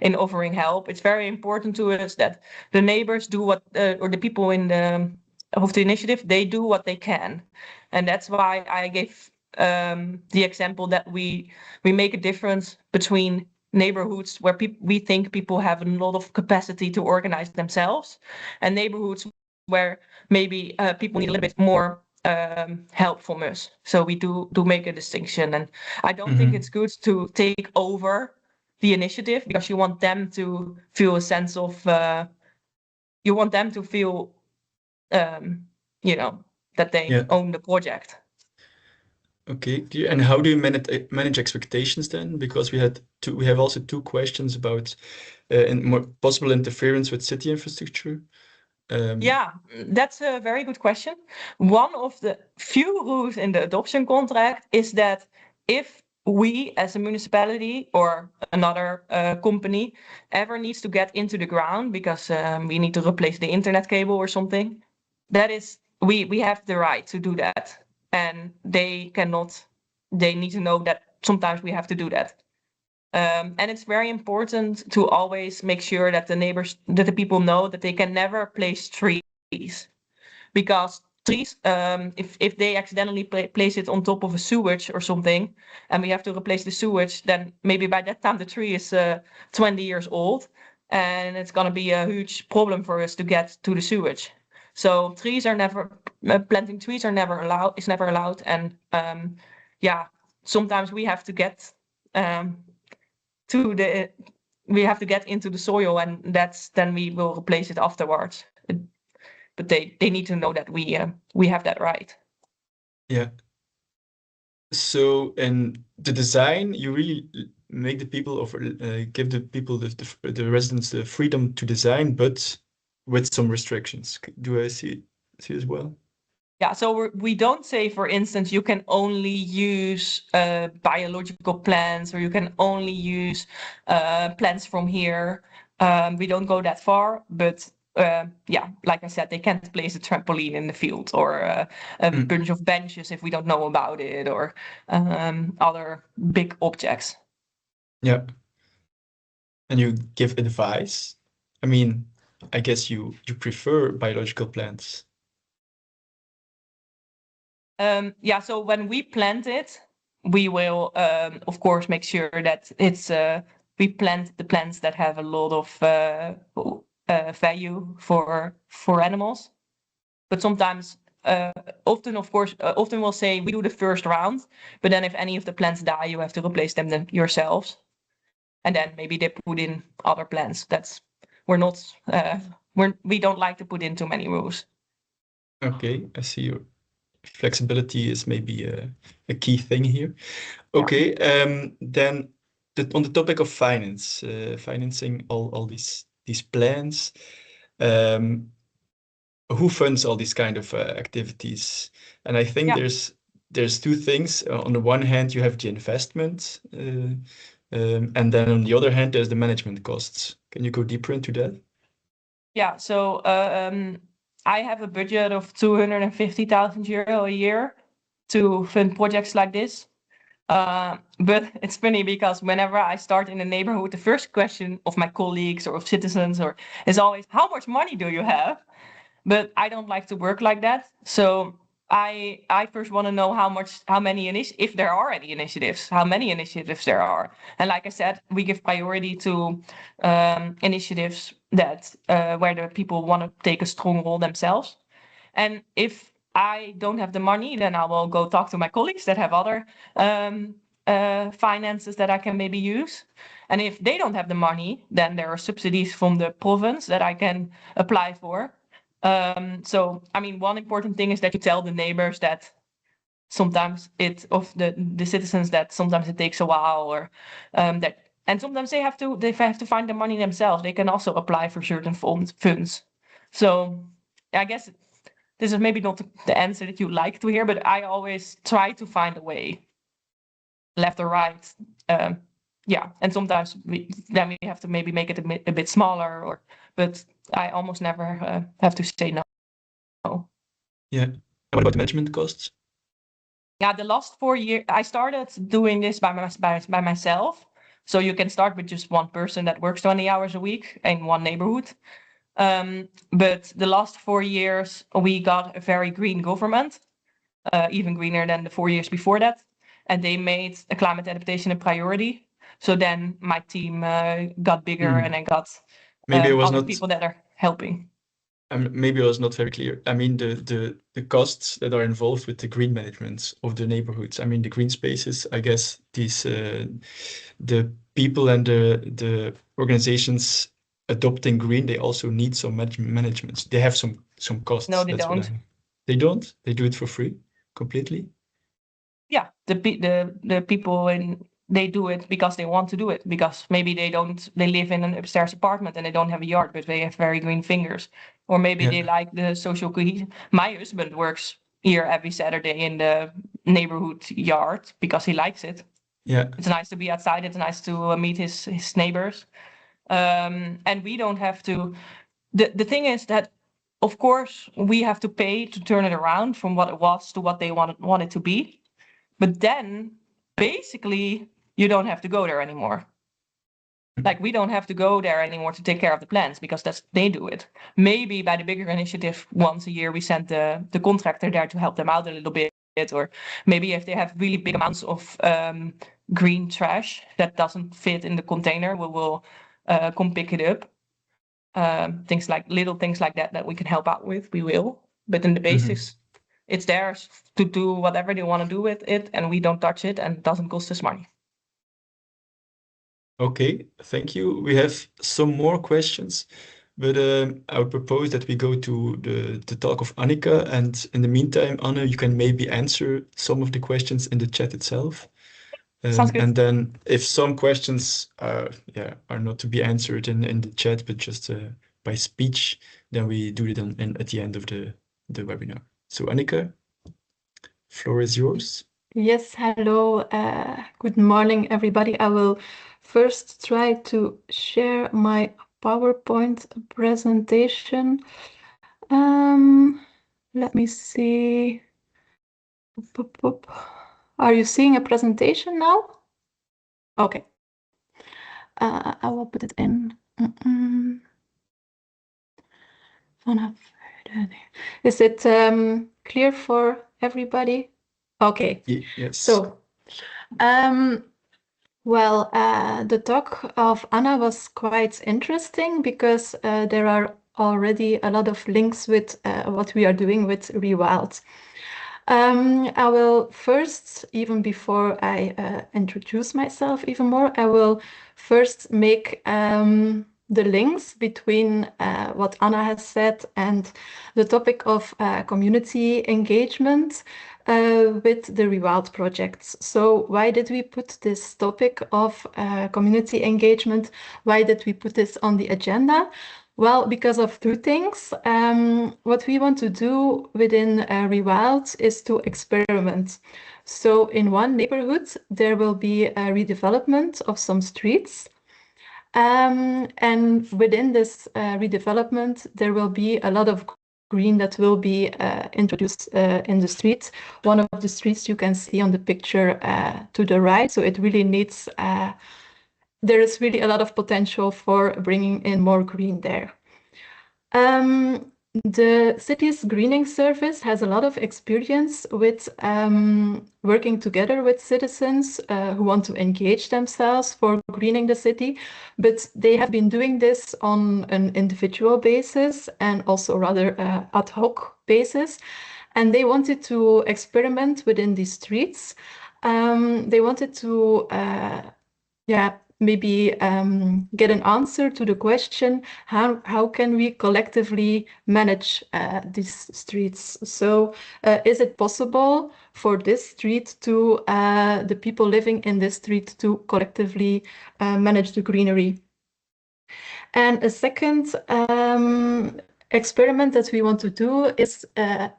in offering help. It's very important to us that the neighbors do what, or the people in of the initiative, they do what they can, and that's why I gave the example that we make a difference between neighborhoods where we think people have a lot of capacity to organize themselves, and neighborhoods where maybe people need a little bit more helpfulness. So we do make a distinction, and I don't think it's good to take over the initiative, because you want them to feel a sense of you want them to feel that they own the project. Okay, and how do you manage expectations then? Because we have also two questions about more possible interference with city infrastructure. Yeah, that's a very good question. One of the few rules in the adoption contract is that if we as a municipality or another company ever needs to get into the ground because we need to replace the internet cable or something, that is, we have the right to do that. And they need to know that sometimes we have to do that. And it's very important to always make sure that the people know that they can never place trees, because trees, if they accidentally place it on top of a sewage or something, and we have to replace the sewage, then maybe by that time the tree is 20 years old, and it's going to be a huge problem for us to get to the sewage. So planting trees are never allowed, and sometimes we have to get into the soil, and then we will replace it afterwards. But they need to know that we have that right. Yeah. So in the design, you really make the people give the people the residents the freedom to design, but with some restrictions. Do I see as well? Yeah, so we don't say, for instance, you can only use biological plants, or you can only use plants from here. We don't go that far, but like I said, they can't place a trampoline in the field, or a bunch of benches if we don't know about it, or other big objects. Yeah. And you give advice. I mean, I guess you prefer biological plants. So when we plant it, we will, of course, make sure that we plant the plants that have a lot of value for animals. But sometimes, often we'll say we do the first round, but then if any of the plants die, you have to replace them yourselves, and then maybe they put in other plants. We don't like to put in too many rules. Okay, I see your flexibility is maybe a key thing here. Okay, then on the topic of financing all these plans, who funds all these kind of activities? And I think there's two things. On the one hand, you have the investment, and then on the other hand, there's the management costs. Can you go deeper into that? Yeah, so I have a budget of 250,000 euro a year to fund projects like this. But it's funny, because whenever I start in a neighborhood, the first question of my colleagues or of citizens is always, how much money do you have? But I don't like to work like that. So I first want to know if there are any initiatives, how many initiatives there are. And like I said, we give priority to initiatives that where the people want to take a strong role themselves. And if I don't have the money, then I will go talk to my colleagues that have other finances that I can maybe use. And if they don't have the money, then there are subsidies from the province that I can apply for. So, I mean, one important thing is that you tell the neighbors that sometimes the citizens that sometimes it takes a while, or and sometimes they have to find the money themselves. They can also apply for certain funds. So I guess this is maybe not the answer that you like to hear, but I always try to find a way, left or right. And sometimes we have to maybe make it a bit smaller, but I almost never have to say no. Yeah. And what about the management costs? Yeah, the last 4 years, I started doing this by myself. So you can start with just one person that works 20 hours a week in one neighborhood. But the last 4 years, we got a very green government, even greener than the 4 years before that. And they made a climate adaptation a priority. So then my team got bigger, and I got Maybe it was other not people that are helping. maybe I was not very clear. I mean, the costs that are involved with the green management of the neighborhoods. I mean, the green spaces, I guess these the people and the organizations adopting green, they also need some management. They have some costs. No, they That's what don't. They don't? They do it for free, completely? Yeah, the people they do it because they want to do it, because maybe they live in an upstairs apartment and they don't have a yard, but they have very green fingers. Or maybe Yeah. they like the social cohesion. My husband works here every Saturday in the neighborhood yard because he likes it. Yeah. It's nice to be outside. It's nice to meet his neighbors. And we don't have to. The thing is that, of course, we have to pay to turn it around from what it was to what they want it to be. But then, basically, you don't have to go there anymore. Like, we don't have to go there anymore to take care of the plants, because they do it. Maybe by the bigger initiative, once a year we send the contractor there to help them out a little bit, or maybe if they have really big amounts of green trash that doesn't fit in the container, we will come pick it up. Little things like that we can help out with, we will. But in the basics, it's theirs to do whatever they want to do with it, and we don't touch it, and it doesn't cost us money. Okay, thank you. We have some more questions, but I would propose that we go to the talk of Anika, and in the meantime, Anne, you can maybe answer some of the questions in the chat itself. Sounds good. And then if some questions are not to be answered in the chat, but just by speech, then we do it at the end of the webinar. So Anika, floor is yours. Yes, hello. Good morning, everybody. I will first try to share my PowerPoint presentation. Let me see. Are you seeing a presentation now? Okay. I will put it in. Is it clear for everybody? Okay. Yes. So, well, the talk of Anna was quite interesting because there are already a lot of links with what we are doing with Rewild. I will first, even before I introduce myself even more, I will first make the links between what Anna has said and the topic of community engagement with the Rewild projects. So why did we put this topic of community engagement? Why did we put this on the agenda? Well, because of two things. What we want to do within Rewild is to experiment. So in one neighborhood, there will be a redevelopment of some streets. And within this redevelopment, there will be a lot of green that will be introduced in the streets. One of the streets you can see on the picture to the right. So it really needs, there is really a lot of potential for bringing in more green there. The city's greening service has a lot of experience with working together with citizens who want to engage themselves for greening the city, but they have been doing this on an individual basis and also rather ad hoc basis. And they wanted to experiment within these streets. They wanted to, maybe get an answer to the question, how can we collectively manage these streets? So is it possible for this street to, the people living in this street to collectively manage the greenery? And a second experiment that we want to do is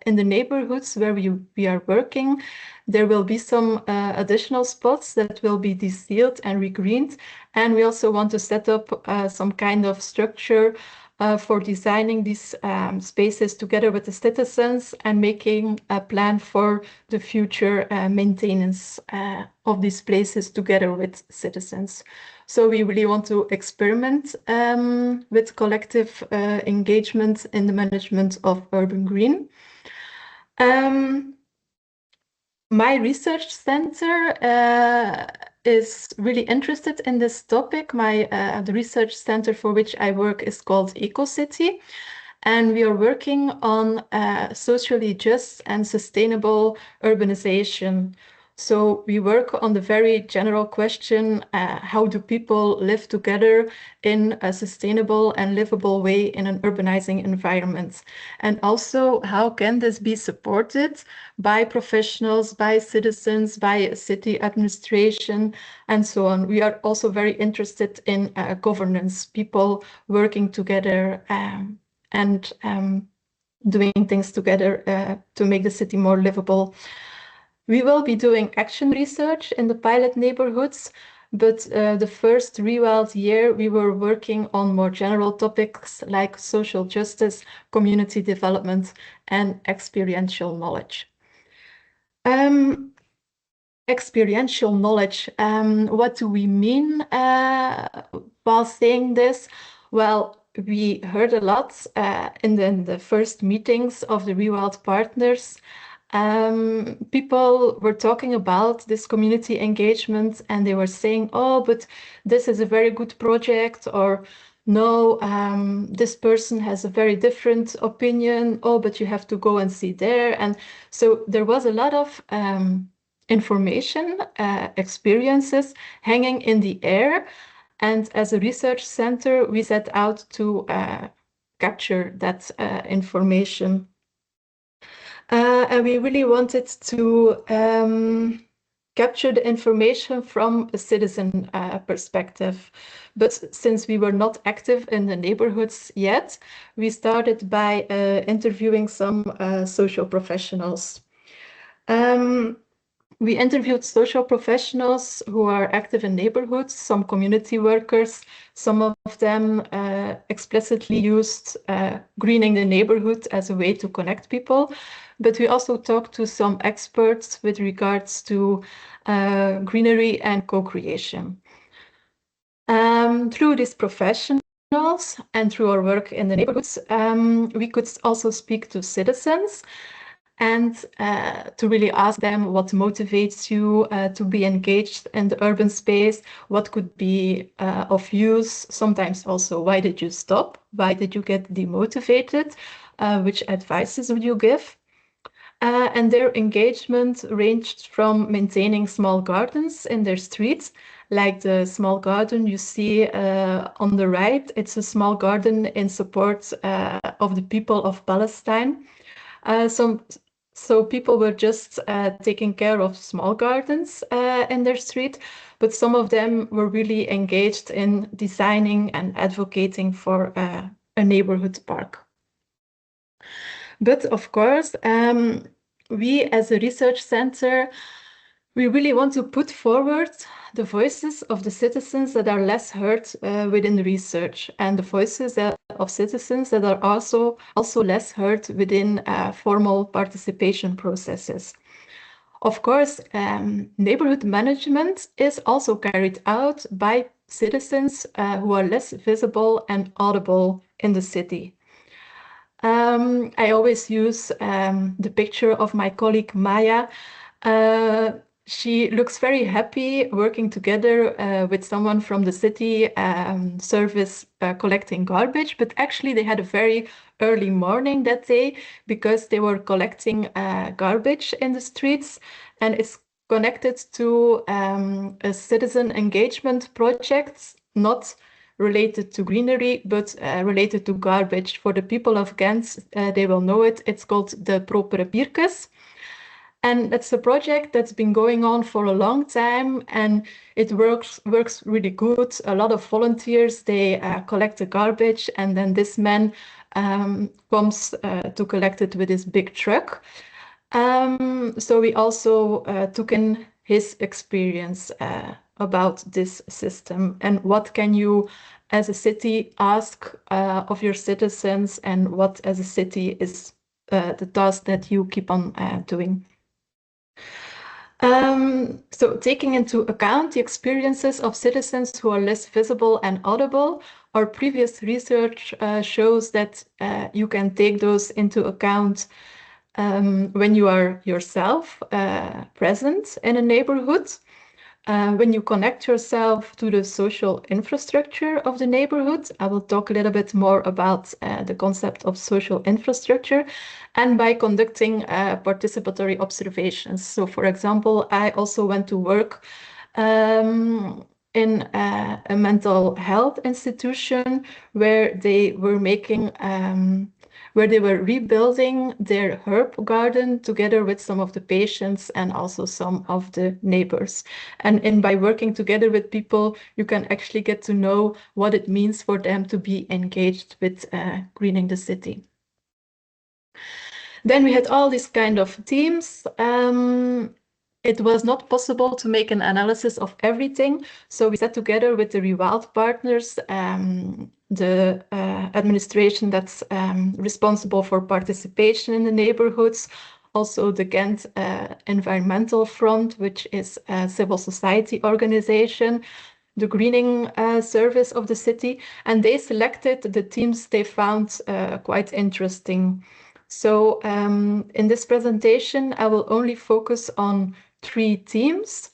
in the neighborhoods where we are working, there will be some additional spots that will be desealed and regreened. And we also want to set up some kind of structure for designing these spaces together with the citizens and making a plan for the future maintenance of these places together with citizens. So we really want to experiment with collective engagement in the management of urban green. My research center is really interested in this topic. The research center for which I work is called EcoCity. and we are working on socially just and sustainable urbanization. So we work on the very general question, how do people live together in a sustainable and livable way in an urbanizing environment? And also, how can this be supported by professionals, by citizens, by city administration, and so on? We are also very interested in governance, people working together and doing things together to make the city more livable. We will be doing action research in the pilot neighborhoods, but the first Rewild year we were working on more general topics like social justice, community development, and experiential knowledge. Experiential knowledge, what do we mean while saying this? Well, we heard a lot in the first meetings of the Rewild partners. People were talking about this community engagement and they were saying, oh, but this is a very good project, or no, this person has a very different opinion. Oh, but you have to go and see there. And so there was a lot of information, experiences hanging in the air. And as a research center, we set out to capture that information. And we really wanted to capture the information from a citizen perspective. But since we were not active in the neighborhoods yet, we started by interviewing some social professionals. We interviewed social professionals who are active in neighborhoods, some community workers. Some of them explicitly used greening the neighborhood as a way to connect people. But we also talked to some experts with regards to greenery and co-creation. Through these professionals and through our work in the neighborhoods, we could also speak to citizens and to really ask them what motivates you to be engaged in the urban space, what could be of use, sometimes also why did you stop, why did you get demotivated, which advices would you give? And their engagement ranged from maintaining small gardens in their streets, like the small garden you see on the right. It's a small garden in support of the people of Palestine. So people were just taking care of small gardens in their street, but some of them were really engaged in designing and advocating for a neighborhood park. But of course, we as a research center, we really want to put forward the voices of the citizens that are less heard within the research, and the voices of citizens that are also less heard within formal participation processes. Of course, neighborhood management is also carried out by citizens who are less visible and audible in the city. I always use the picture of my colleague Maya. She looks very happy working together with someone from the city service collecting garbage, but actually they had a very early morning that day because they were collecting garbage in the streets, and it's connected to a citizen engagement project, not related to greenery, but related to garbage. For the people of Ghent, they will know it. It's called the Propere Pierkes. And that's a project that's been going on for a long time, and it works really good. A lot of volunteers, they collect the garbage, and then this man comes to collect it with his big truck. So we also took in his experience about this system and what can you as a city ask of your citizens, and what as a city is the task that you keep on doing. So taking into account the experiences of citizens who are less visible and audible, our previous research shows that you can take those into account when you are yourself present in a neighborhood. when you connect yourself to the social infrastructure of the neighborhood. I will talk a little bit more about the concept of social infrastructure, and by conducting participatory observations. So, for example, I also went to work in a mental health institution where they were making where they were rebuilding their herb garden together with some of the patients and also some of the neighbors. And by working together with people, you can actually get to know what it means for them to be engaged with greening the city. Then we had all these kind of teams. It was not possible to make an analysis of everything, so we sat together with the Rewild partners, the administration that's responsible for participation in the neighborhoods, also the Ghent Environmental Front, which is a civil society organization, the greening service of the city, and they selected the teams they found quite interesting. So in this presentation, I will only focus on 3 themes.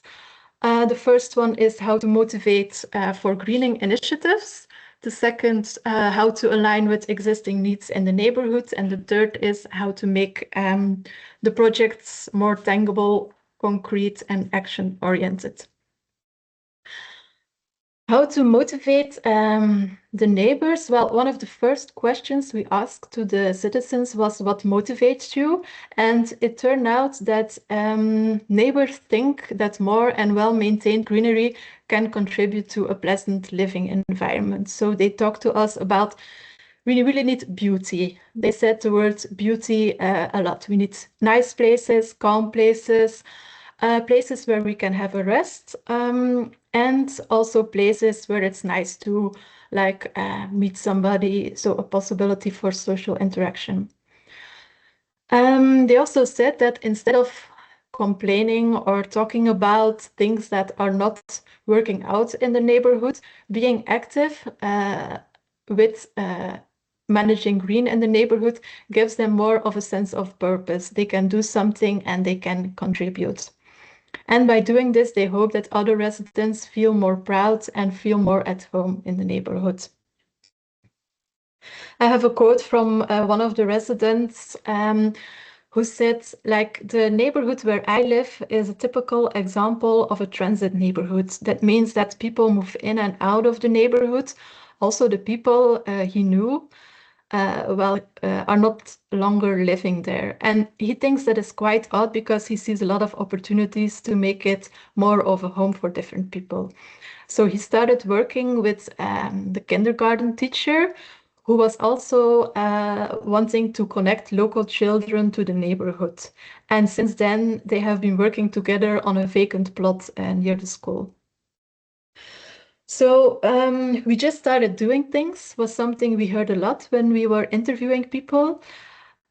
The first one is how to motivate for greening initiatives. The second, how to align with existing needs in the neighborhood. And the third is how to make the projects more tangible, concrete, and action-oriented. How to motivate the neighbors? Well, one of the first questions we asked to the citizens was, what motivates you? And it turned out that neighbors think that more and well-maintained greenery can contribute to a pleasant living environment. So they talked to us about, we really need beauty. They said the word beauty a lot. We need nice places, calm places, places where we can have a rest, and also places where it's nice to meet somebody, so a possibility for social interaction. They also said that instead of complaining or talking about things that are not working out in the neighborhood, being active with managing green in the neighborhood gives them more of a sense of purpose. They can do something and they can contribute. And by doing this, they hope that other residents feel more proud and feel more at home in the neighborhood. I have a quote from one of the residents who said, the neighborhood where I live is a typical example of a transit neighborhood. That means that people move in and out of the neighborhood. Also, the people he knew are not longer living there. And he thinks that is quite odd because he sees a lot of opportunities to make it more of a home for different people. So he started working with the kindergarten teacher, who was also wanting to connect local children to the neighborhood. And since then, they have been working together on a vacant plot near the school. So we just started doing things, was something we heard a lot when we were interviewing people.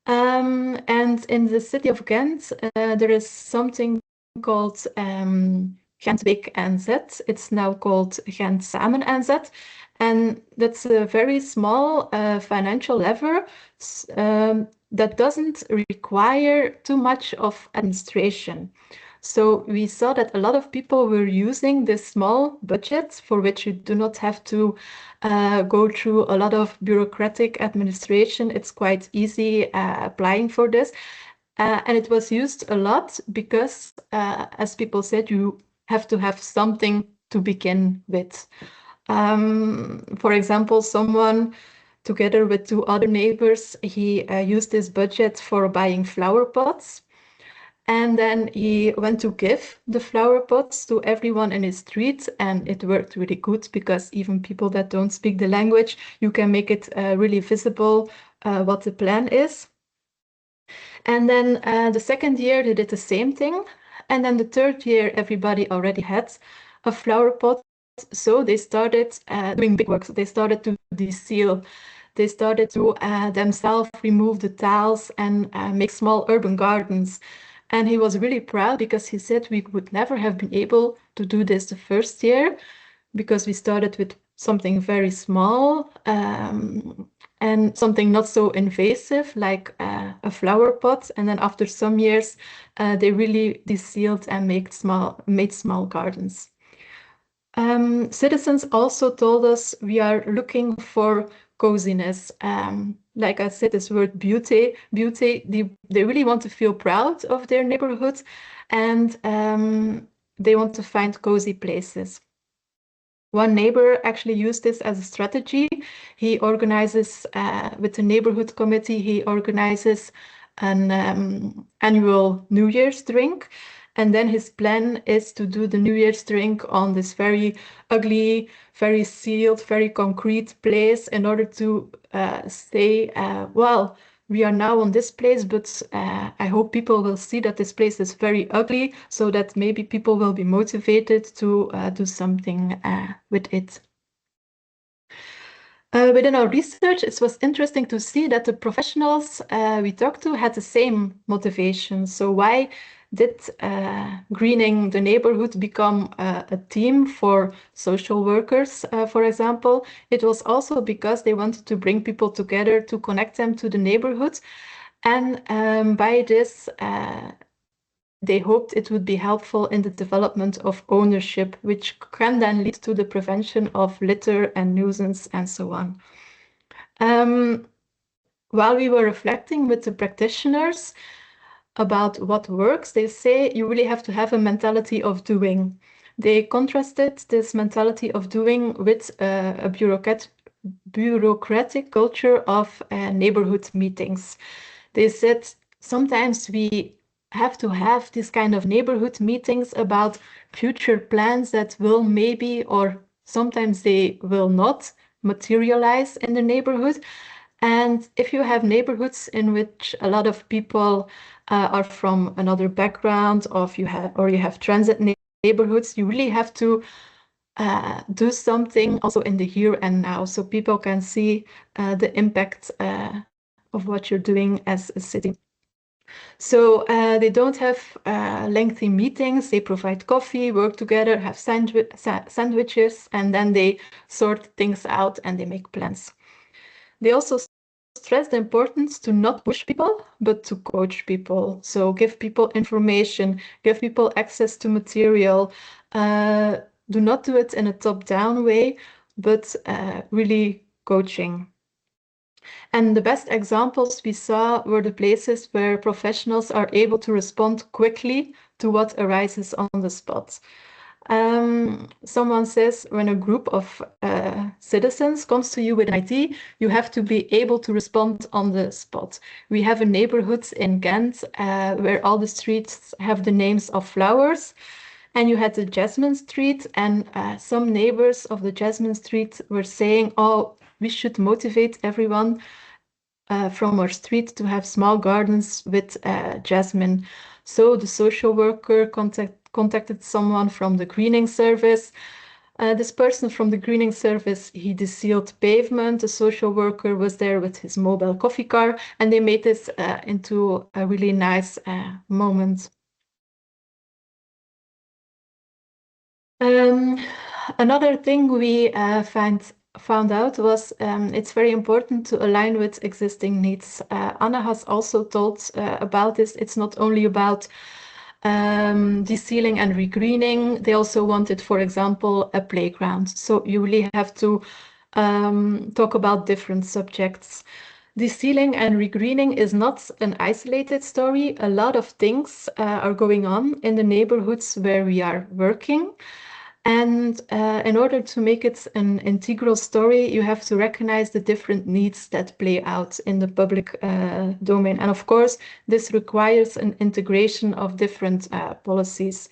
And in the city of Ghent, there is something called Ghent Week NZ. It's now called Ghent Samen NZ. And that's a very small financial lever that doesn't require too much of administration. So we saw that a lot of people were using this small budget for which you do not have to go through a lot of bureaucratic administration. It's quite easy applying for this. And it was used a lot because, as people said, you have to have something to begin with. For example, someone, together with 2 other neighbors, he used this budget for buying flower pots. And then he went to give the flower pots to everyone in his street, and it worked really good because even people that don't speak the language, you can make it really visible what the plan is. And then the second year they did the same thing. And then the third year, everybody already had a flower pot. So they started doing big work. So they started to de-seal. They started to themselves remove the tiles and make small urban gardens. And he was really proud because he said we would never have been able to do this the first year because we started with something very small and something not so invasive like a flower pot. And then after some years, they really de-sealed and made small gardens. Citizens also told us we are looking for coziness. Like I said, this word beauty, they really want to feel proud of their neighborhood, and they want to find cozy places. One neighbor actually used this as a strategy. He organizes, with the neighborhood committee, he organizes an annual New Year's drink. And then his plan is to do the New Year's drink on this very ugly, very sealed, very concrete place in order to say, well, we are now on this place, but I hope people will see that this place is very ugly, so that maybe people will be motivated to do something with it. Within our research, it was interesting to see that the professionals we talked to had the same motivation. So why did greening the neighborhood become a theme for social workers, for example? It was also because they wanted to bring people together to connect them to the neighborhood. And by this, they hoped it would be helpful in the development of ownership, which can then lead to the prevention of litter and nuisance and so on. While we were reflecting with the practitioners about what works, they say you really have to have a mentality of doing. They contrasted this mentality of doing with a bureaucratic culture of neighborhood meetings. They said sometimes we have to have this kind of neighborhood meetings about future plans that will maybe, or sometimes they will not, materialize in the neighborhood. And if you have neighborhoods in which a lot of people are from another background, or you have transit neighborhoods, you really have to do something also in the here and now, so people can see the impact of what you're doing as a city. So they don't have lengthy meetings. They provide coffee, work together, have sandwiches, and then they sort things out and they make plans. They also stress the importance to not push people, but to coach people. So give people information, give people access to material. Do not do it in a top-down way, but really coaching. And the best examples we saw were the places where professionals are able to respond quickly to what arises on the spot. Someone says when a group of citizens comes to you with an idea, you have to be able to respond on the spot. We have a neighborhood in Ghent where all the streets have the names of flowers. And you had the Jasmine Street, and some neighbors of the Jasmine Street were saying, oh, we should motivate everyone from our street to have small gardens with jasmine. So the social worker contacted someone from the greening service. This person from the greening service, he desealed pavement. The social worker was there with his mobile coffee car, and they made this into a really nice moment. Another thing we found out was it's very important to align with existing needs. Anna has also told about this. It's not only about desealing and regreening. They also wanted, for example, a playground. So you really have to talk about different subjects. Desealing and regreening is not an isolated story. A lot of things are going on in the neighborhoods where we are working. And in order to make it an integral story, you have to recognize the different needs that play out in the public domain. And of course, this requires an integration of different policies.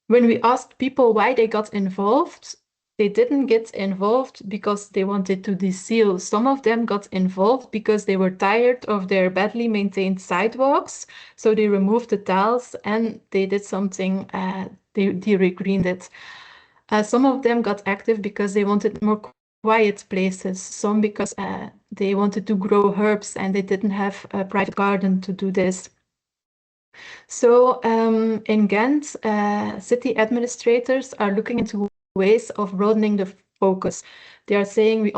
When we asked people why they got involved, they didn't get involved because they wanted to deseal. Some of them got involved because they were tired of their badly maintained sidewalks. So they removed the tiles and they did something, they regreened it. Some of them got active because they wanted more quiet places. Some because they wanted to grow herbs and they didn't have a private garden to do this. So in Ghent, city administrators are looking into ways of broadening the focus. They are saying we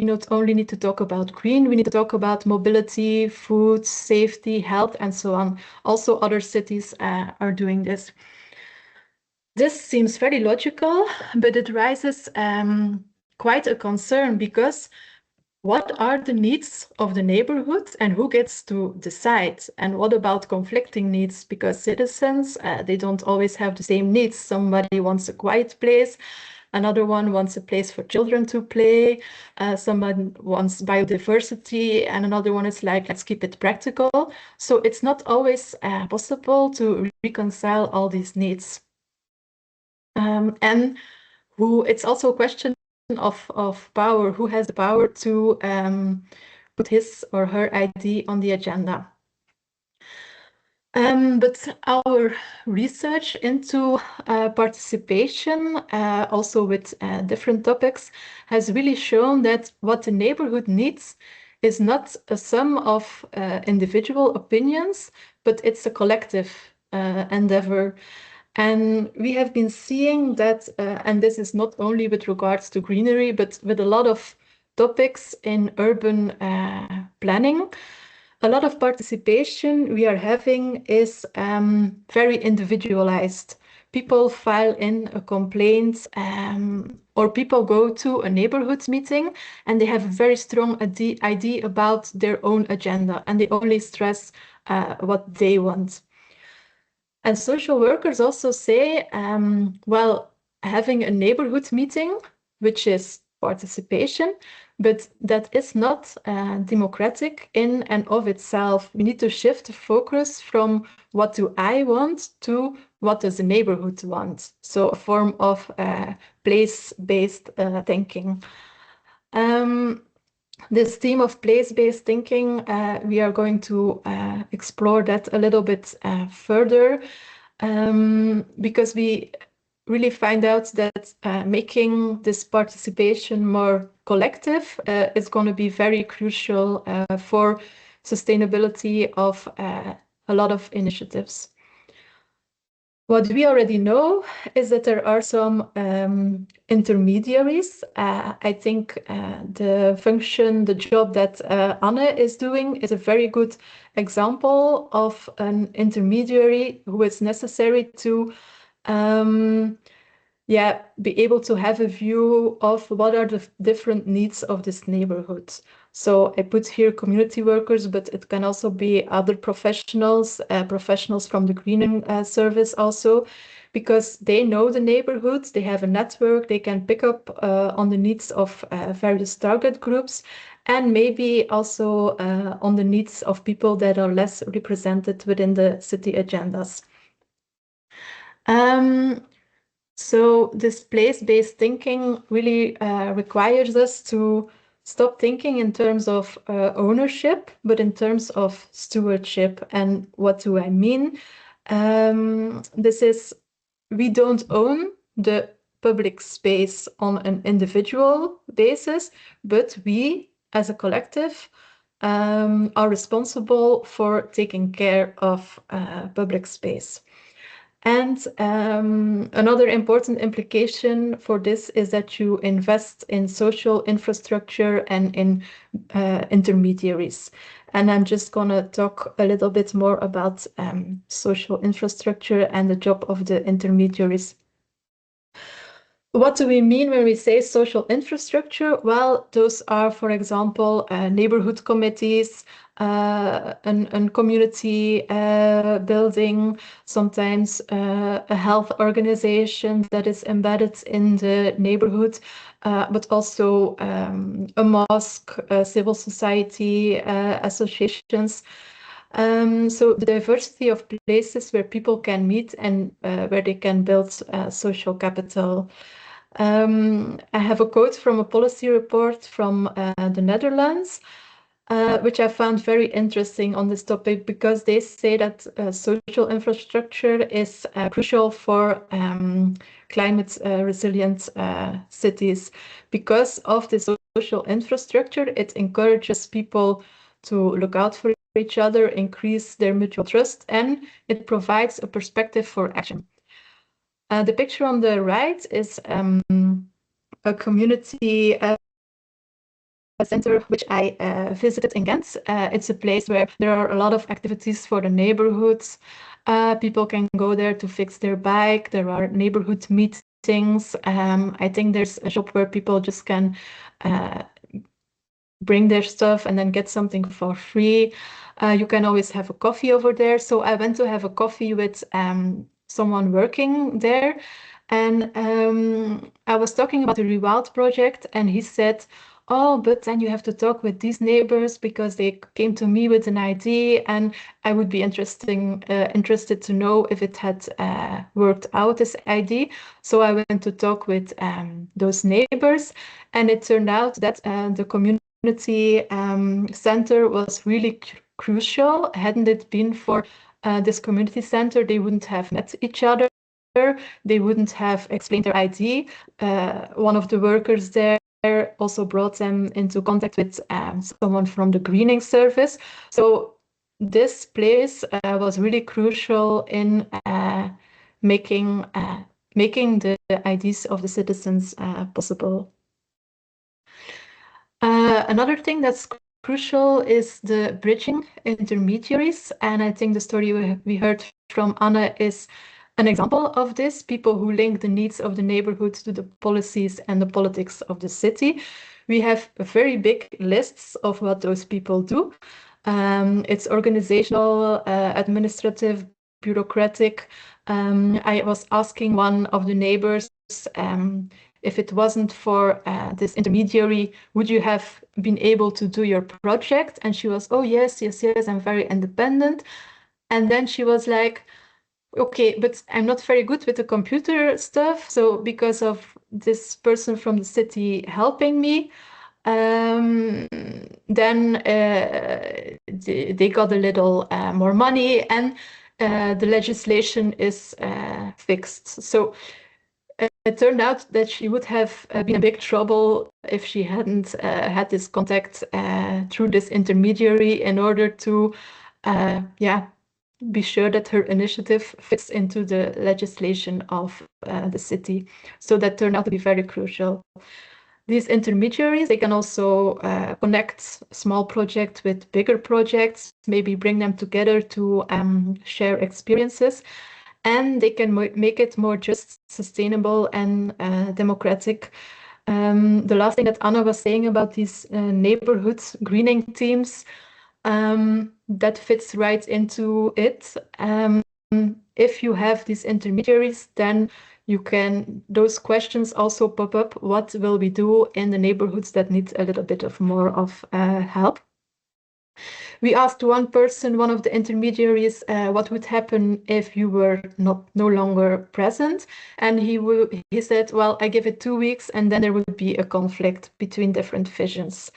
not only need to talk about green, we need to talk about mobility, food, safety, health, and so on. Also, other cities are doing this. This seems very logical, but it raises quite a concern, because what are the needs of the neighborhood and who gets to decide? And what about conflicting needs? Because citizens, they don't always have the same needs. Somebody wants a quiet place, another one wants a place for children to play, someone wants biodiversity, and another one is like, let's keep it practical. So it's not always possible to reconcile all these needs. And it's also a question of power. Who has the power to put his or her idea on the agenda? But our research into participation, also with different topics, has really shown that what the neighborhood needs is not a sum of individual opinions, but it's a collective endeavor. And we have been seeing that, and this is not only with regards to greenery, but with a lot of topics in urban planning, a lot of participation we are having is very individualized. People file in a complaint, or people go to a neighborhood meeting and they have a very strong idea about their own agenda, and they only stress what they want. And social workers also say, well, having a neighborhood meeting, which is participation, but that is not democratic in and of itself. We need to shift the focus from what do I want to what does the neighborhood want. So a form of place-based thinking. This theme of place-based thinking, we are going to explore that a little bit further, because we really find out that making this participation more collective is going to be very crucial for sustainability of a lot of initiatives. What we already know is that there are some intermediaries. I think the job that Anne is doing is a very good example of an intermediary who is necessary to be able to have a view of what are the different needs of this neighborhood. So I put here community workers, but it can also be other professionals, professionals from the greening service also, because they know the neighborhoods, they have a network, they can pick up on the needs of various target groups, and maybe also on the needs of people that are less represented within the city agendas. So this place-based thinking really requires us to stop thinking in terms of ownership, but in terms of stewardship. And what do I mean? We don't own the public space on an individual basis, but we, as a collective, are responsible for taking care of public space. And another important implication for this is that you invest in social infrastructure and in intermediaries. And I'm just going to talk a little bit more about social infrastructure and the job of the intermediaries. What do we mean when we say social infrastructure? Well, those are, for example, neighborhood committees, a community building, sometimes a health organization that is embedded in the neighborhood, but also a mosque, civil society, associations. So the diversity of places where people can meet and where they can build social capital. I have a quote from a policy report from the Netherlands, which I found very interesting on this topic, because they say that social infrastructure is crucial for climate resilient cities. Because of the social infrastructure, it encourages people to look out for each other, increase their mutual trust, and it provides a perspective for action. The picture on the right is a community center which I visited in Ghent. It's a place where there are a lot of activities for the neighborhoods. People can go there to fix their bike. There are neighborhood meetings. I think there's a shop where people just can bring their stuff and then get something for free. You can always have a coffee over there. So I went to have a coffee with someone working there. And I was talking about the Rewild project, and he said, oh, but then you have to talk with these neighbors because they came to me with an idea, and I would be interested to know if it had worked out, this idea. So I went to talk with those neighbors, and it turned out that the community center was really crucial. Hadn't it been for this community center, they wouldn't have met each other. They wouldn't have explained their idea. One of the workers there also brought them into contact with someone from the greening service. So this place was really crucial in making the ideas of the citizens possible. Another thing that's crucial is the bridging intermediaries, and I think the story we heard from Anna is an example of this, people who link the needs of the neighborhood to the policies and the politics of the city. We have very big lists of what those people do. It's organizational, administrative, bureaucratic. I was asking one of the neighbors if it wasn't for this intermediary, would you have been able to do your project? And she was, oh, yes, I'm very independent. And then she was like, okay, but I'm not very good with the computer stuff. So because of this person from the city helping me, then they got a little more money, and the legislation is fixed. So it turned out that she would have been in big trouble if she hadn't had this contact through this intermediary in order to, be sure that her initiative fits into the legislation of the city. So that turned out to be very crucial. These intermediaries, they can also connect small projects with bigger projects, maybe bring them together to share experiences, and they can make it more just, sustainable, and democratic. The last thing that Anna was saying about these neighborhood greening teams, that fits right into it. If you have these intermediaries, then those questions also pop up. What will we do in the neighborhoods that need a little bit of more of help? We asked one of the intermediaries, what would happen if you were no longer present? And he said, well, I give it 2 weeks and then there would be a conflict between different visions.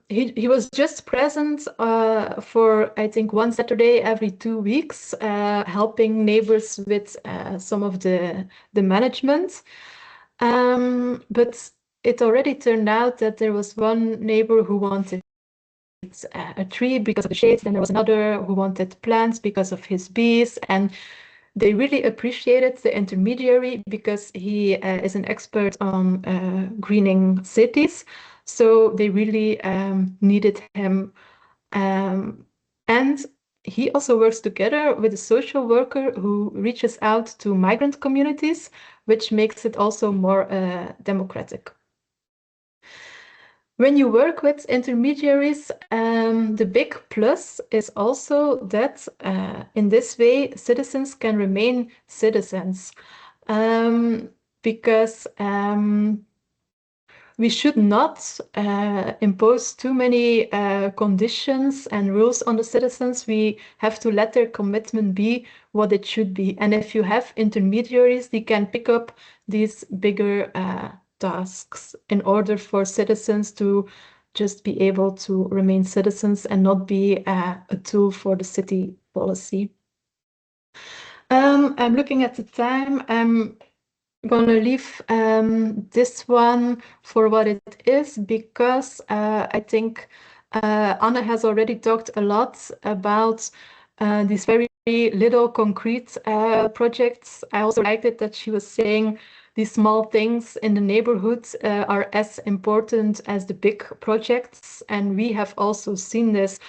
He was just present for, I think, one Saturday every 2 weeks, helping neighbors with some of the management. But it already turned out that there was one neighbor who wanted a tree because of the shades, then there was another who wanted plants because of his bees, and they really appreciated the intermediary because he is an expert on greening cities. So they really needed him. And he also works together with a social worker who reaches out to migrant communities, which makes it also more democratic. When you work with intermediaries, the big plus is also that in this way, citizens can remain citizens. Because we should not impose too many conditions and rules on the citizens. We have to let their commitment be what it should be. And if you have intermediaries, they can pick up these bigger tasks in order for citizens to just be able to remain citizens and not be a tool for the city policy. I'm looking at the time. I'm gonna leave this one for what it is, because I think Anna has already talked a lot about these very little concrete projects. I also liked it that she was saying these small things in the neighborhood are as important as the big projects. And we have also seen this.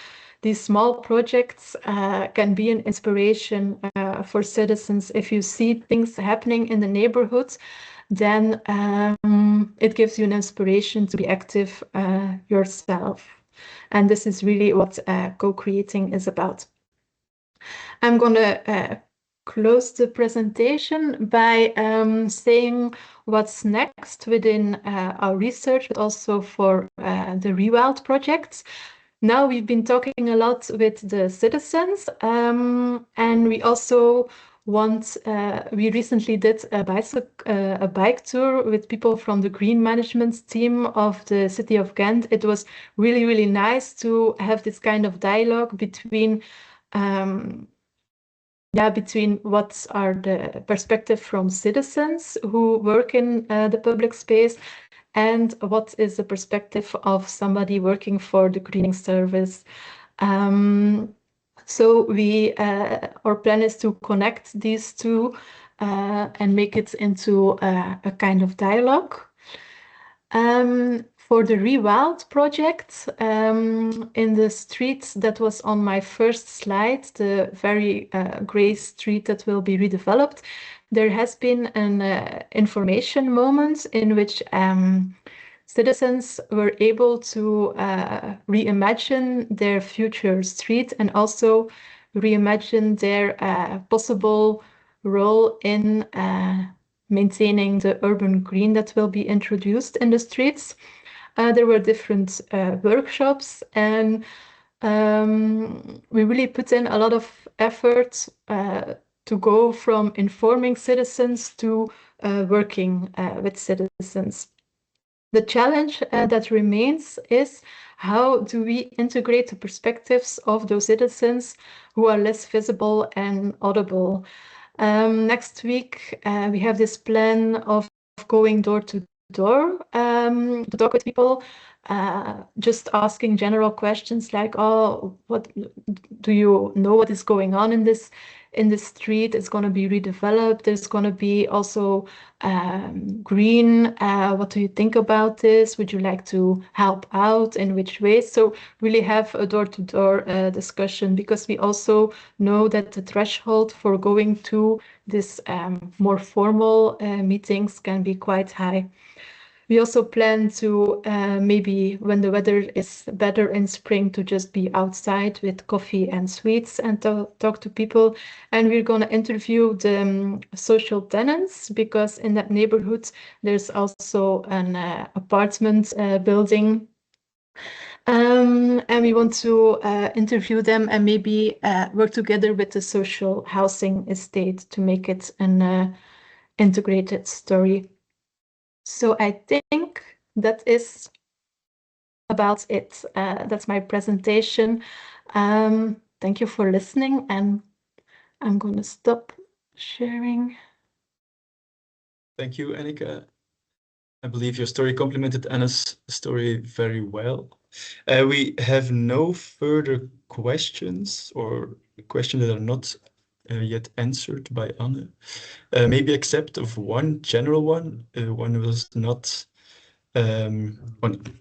These small projects can be an inspiration for citizens. If you see things happening in the neighborhood, then it gives you an inspiration to be active yourself. And this is really what co-creating is about. I'm going to close the presentation by saying what's next within our research, but also for the Rewild projects. Now we've been talking a lot with the citizens, and we also we recently did a bike tour with people from the green management team of the city of Ghent. It was really, really nice to have this kind of dialogue between between what are the perspective from citizens who work in the public space and what is the perspective of somebody working for the greening service. So our plan is to connect these two and make it into a kind of dialogue. For the Rewild project, in the street that was on my first slide, the very gray street that will be redeveloped, there has been an information moment in which citizens were able to reimagine their future street and also reimagine their possible role in maintaining the urban green that will be introduced in the streets. There were different workshops, and we really put in a lot of effort to go from informing citizens to working with citizens. The challenge that remains is how do we integrate the perspectives of those citizens who are less visible and audible. Next week, we have this plan of going door to door to talk with people, just asking general questions like, oh, what do you know what is going on in this street? It's going to be redeveloped. There's going to be also green. What do you think about this? Would you like to help out? In which way? So really have a door-to-door discussion, because we also know that the threshold for going to this more formal meetings can be quite high. We also plan to maybe when the weather is better in spring to just be outside with coffee and sweets and talk to people. And we're going to interview the social tenants, because in that neighborhood there's also an apartment building. And we want to interview them and maybe work together with the social housing estate to make it an integrated story. So I think that is about it. That's my presentation. Thank you for listening, and I'm going to stop sharing. Thank you, Anika. I believe your story complemented Anna's story very well. We have no further questions or questions that are not yet answered by Anne. Maybe except of one general one. One was not one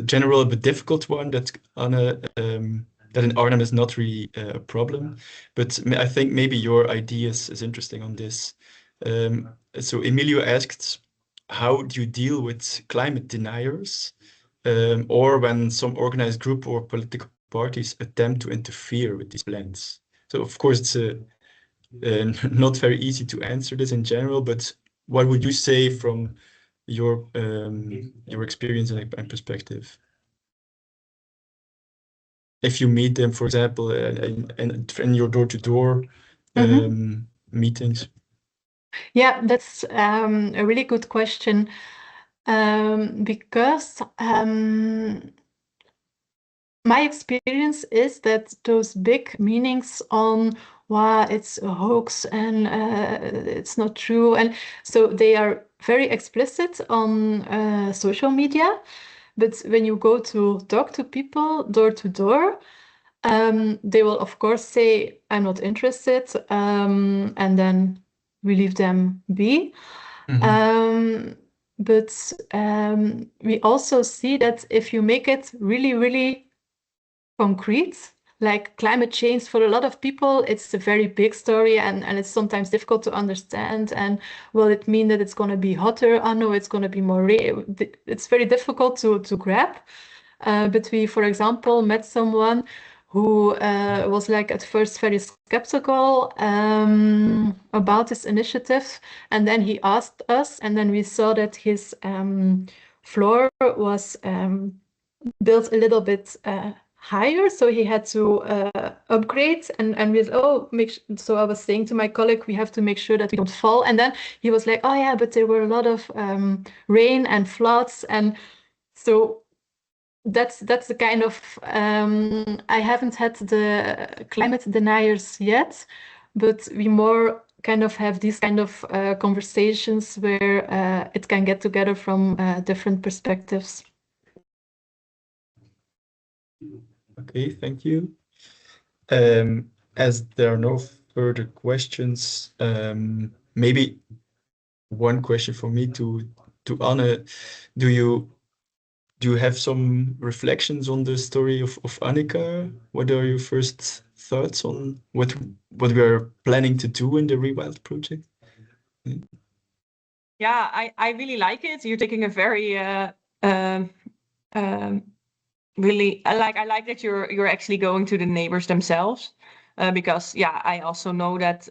general but difficult one that Anne that in Arnhem is not really a problem, but I think maybe your idea is interesting on this. So Emilio asked, how do you deal with climate deniers, or when some organized group or political parties attempt to interfere with these plans? So of course it's not very easy to answer this in general, but what would you say from your experience and perspective? If you meet them, for example, in your door-to-door meetings. Yeah, that's a really good question, because my experience is that those big meanings on wow, it's a hoax and it's not true, and so they are very explicit on social media, but when you go to talk to people door to door, they will of course say, I'm not interested, and then we leave them be. But we also see that if you make it really, really concrete, like climate change for a lot of people, it's a very big story and it's sometimes difficult to understand. And will it mean that it's going to be hotter? Oh no, it's going to be more rain. It's very difficult to grab. But we, for example, met someone who was like at first very skeptical about this initiative. And then he asked us, and then we saw that his floor was built a little bit higher, so he had to upgrade. And we so I was saying to my colleague, we have to make sure that we don't fall. And then he was like, oh yeah, but there were a lot of rain and floods, and so that's the kind of I haven't had the climate deniers yet, but we more kind of have these kind of conversations where it can get together from different perspectives. Okay, thank you. As there are no further questions, maybe one question for me to Anne. Do you have some reflections on the story of Anika? What are your first thoughts on what we are planning to do in the Rewild project? Yeah, I really like it. You're taking a very really I like that you're actually going to the neighbors themselves, because yeah, I also know that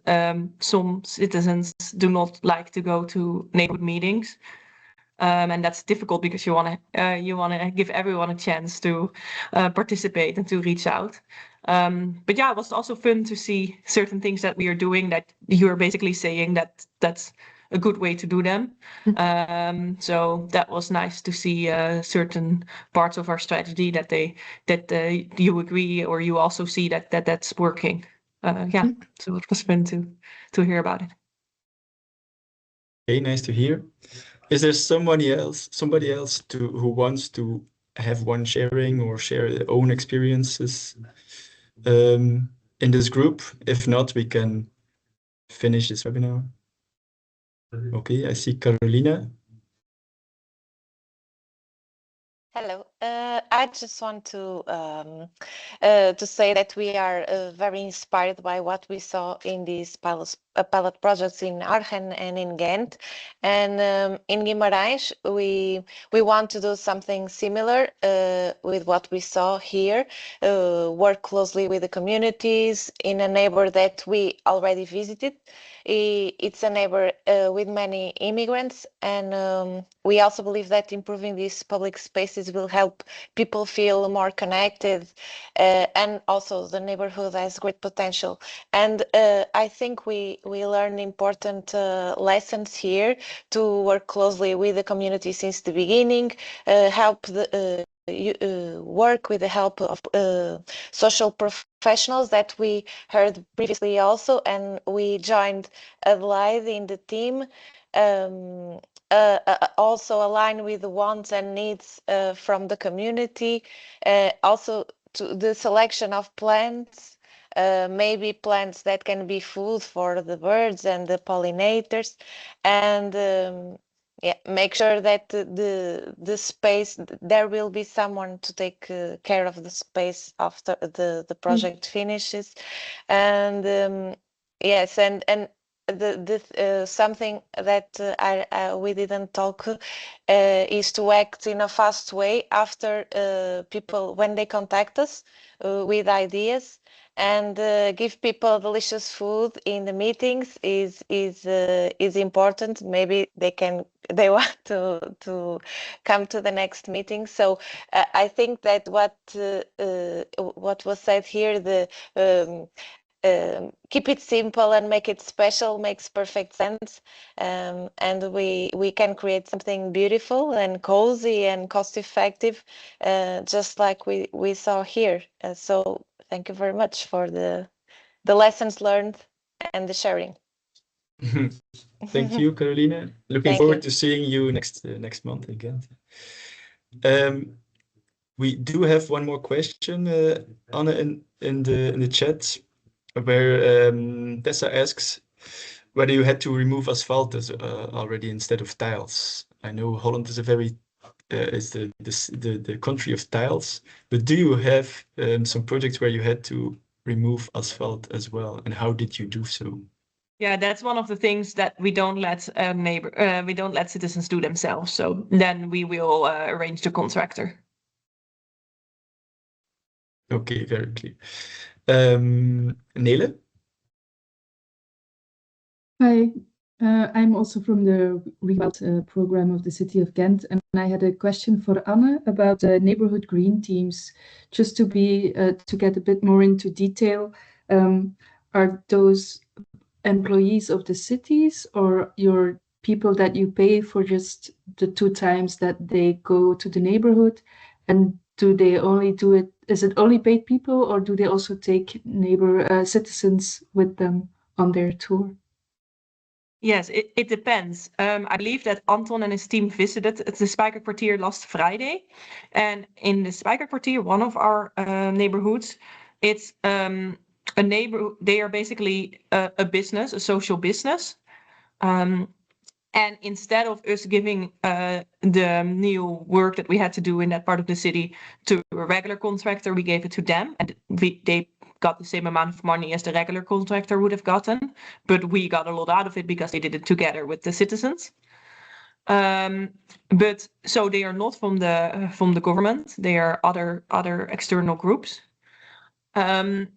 some citizens do not like to go to neighborhood meetings, and that's difficult because you want to give everyone a chance to participate and to reach out. But yeah, it was also fun to see certain things that we are doing that you're basically saying that that's a good way to do them. So that was nice to see certain parts of our strategy that you agree or you also see that's working. Yeah, so it was fun to hear about it. Okay, nice to hear. Is there somebody else who wants to have one sharing or share their own experiences in this group? If not, we can finish this webinar. Okay, I see Carolina. Hello. I just want to say that we are very inspired by what we saw in these pilot projects in Arnhem and in Ghent, and in Guimarães we want to do something similar with what we saw here. Work closely with the communities in a neighbor that we already visited. It's a neighbor with many immigrants, and we also believe that improving these public spaces will help people feel more connected, and also the neighborhood has great potential. And I think we learn important lessons here to work closely with the community since the beginning, help the work with the help of social professionals that we heard previously also, and we joined Adelaide in the team, also align with the wants and needs from the community, also to the selection of plants, maybe plants that can be food for the birds and the pollinators, and yeah, make sure that the space, there will be someone to take care of the space after the project finishes. And yes, and the something that we didn't talk is to act in a fast way after people when they contact us with ideas, and give people delicious food in the meetings is important. Maybe they want to come to the next meeting. So I think that what was said here, keep it simple and make it special, makes perfect sense, and we can create something beautiful and cozy and cost effective, just like we saw here. So thank you very much for the lessons learned and the sharing. Thank you, Carolina. Looking forward to seeing you next month again. We do have one more question, Anne, in the chat, where Tessa asks, whether you had to remove asphalt already instead of tiles. I know Holland is a very is the country of tiles, but do you have some projects where you had to remove asphalt as well, and how did you do so? Yeah, that's one of the things that we don't let we don't let citizens do themselves. So then we will arrange the contractor. Okay, very clear. Nele? Hi, I'm also from the Rewild program of the City of Ghent, and I had a question for Anne about neighborhood green teams. Just to get a bit more into detail, are those employees of the cities or your people that you pay for just the 2 times that they go to the neighborhood? And do they only do it? Is it only paid people, or do they also take citizens with them on their tour? Yes, it depends. I believe that Anton and his team visited the Spijkerkwartier last Friday. And in the Spijkerkwartier, one of our neighborhoods, it's a neighbor. They are basically a business, a social business. And instead of us giving the new work that we had to do in that part of the city to a regular contractor, we gave it to them, and they got the same amount of money as the regular contractor would have gotten, but we got a lot out of it because they did it together with the citizens. But so they are not from the government; they are other external groups, and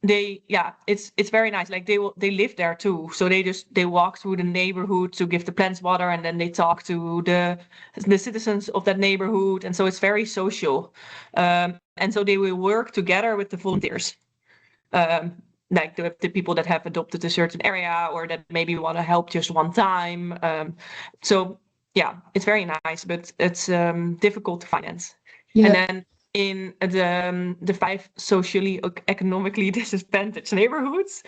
it's very nice. Like they live there too, so they walk through the neighborhood to give the plants water, and then they talk to the citizens of that neighborhood, and so it's very social. And so they will work together with the volunteers, like the people that have adopted a certain area or that maybe want to help just one time. So yeah, it's very nice, but it's difficult to finance. Yeah. And then in the 5 socially economically disadvantaged neighborhoods,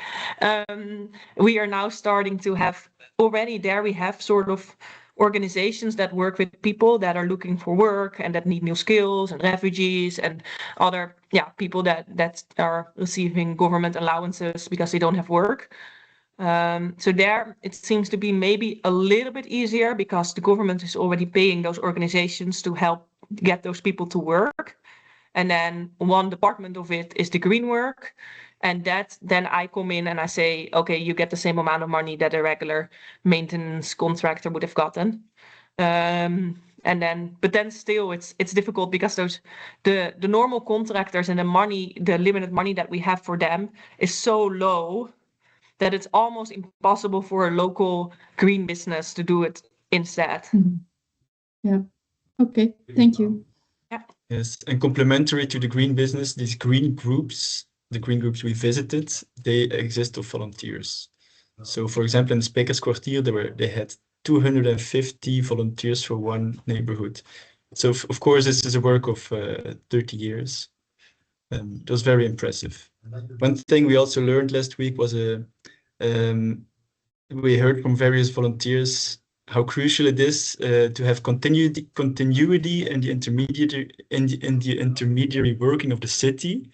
we are now starting to have already there. We have sort of organizations that work with people that are looking for work and that need new skills, and refugees and other people that are receiving government allowances because they don't have work. So there it seems to be maybe a little bit easier because the government is already paying those organizations to help get those people to work. And then one department of it is the green work. And then I come in and I say, okay, you get the same amount of money that a regular maintenance contractor would have gotten. But then still it's difficult because the normal contractors and the limited money that we have for them is so low that it's almost impossible for a local green business to do it instead. Mm-hmm. Yeah. Okay. Thank you. Yeah. Yes, and complementary to the green business, these green groups, the green groups we visited, they exist of volunteers. So, for example, in the Spijkerskwartier, they had 250 volunteers for one neighborhood. So, of course, this is a work of 30 years. It was very impressive. One thing we also learned last week was we heard from various volunteers how crucial it is to have continuity in the intermediary working of the city.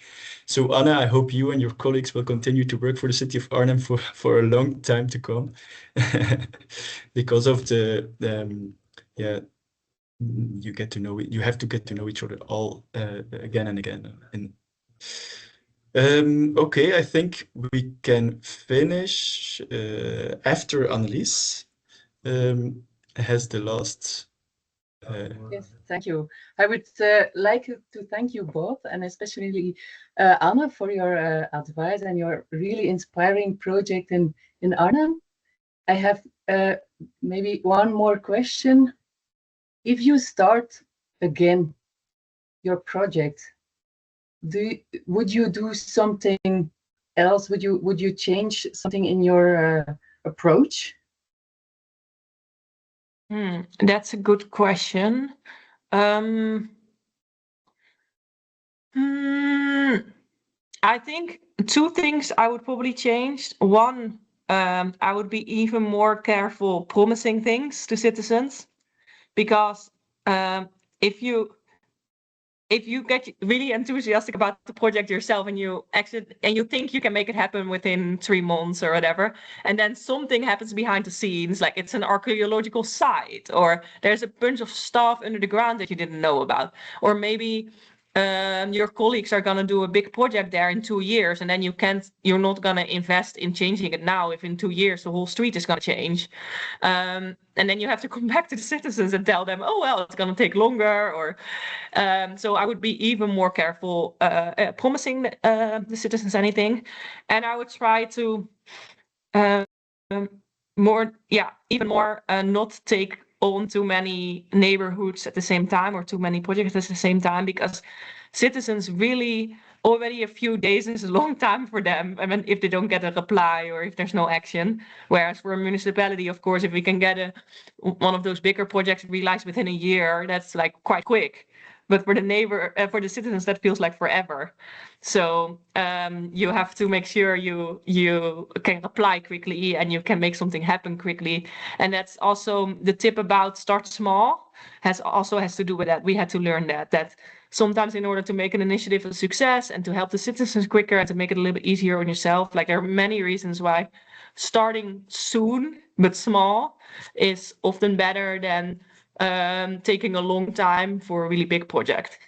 So Anna, I hope you and your colleagues will continue to work for the city of Arnhem for a long time to come, because of you have to get to know each other all again and again. Okay, I think we can finish after Annelies has the last. Yes, thank you. I would like to thank you both, and especially Anna, for your advice and your really inspiring project in Arnhem. I have maybe one more question. If you start again your project, would you do something else? Would you change something in your approach? That's a good question. I think 2 things I would probably change. One, I would be even more careful promising things to citizens, because if if you get really enthusiastic about the project yourself and you think you can make it happen within 3 months or whatever, and then something happens behind the scenes, like it's an archaeological site, or there's a bunch of stuff under the ground that you didn't know about, or maybe your colleagues are gonna do a big project there in 2 years, and then you're not gonna invest in changing it now if in 2 years the whole street is gonna change. And then you have to come back to the citizens and tell them, oh, well, it's going to take longer. Or so I would be even more careful promising the citizens anything. And I would try to even more not take on too many neighborhoods at the same time or too many projects at the same time, because citizens really already a few days is a long time for them. I mean, if they don't get a reply or if there's no action. Whereas for a municipality, of course, if we can get one of those bigger projects realized within a year, that's like quite quick. But for the citizens, that feels like forever. So you have to make sure you can apply quickly and you can make something happen quickly. And that's also the tip about start small has to do with that. We had to learn that sometimes in order to make an initiative a success and to help the citizens quicker and to make it a little bit easier on yourself, like there are many reasons why starting soon but small is often better than taking a long time for a really big project.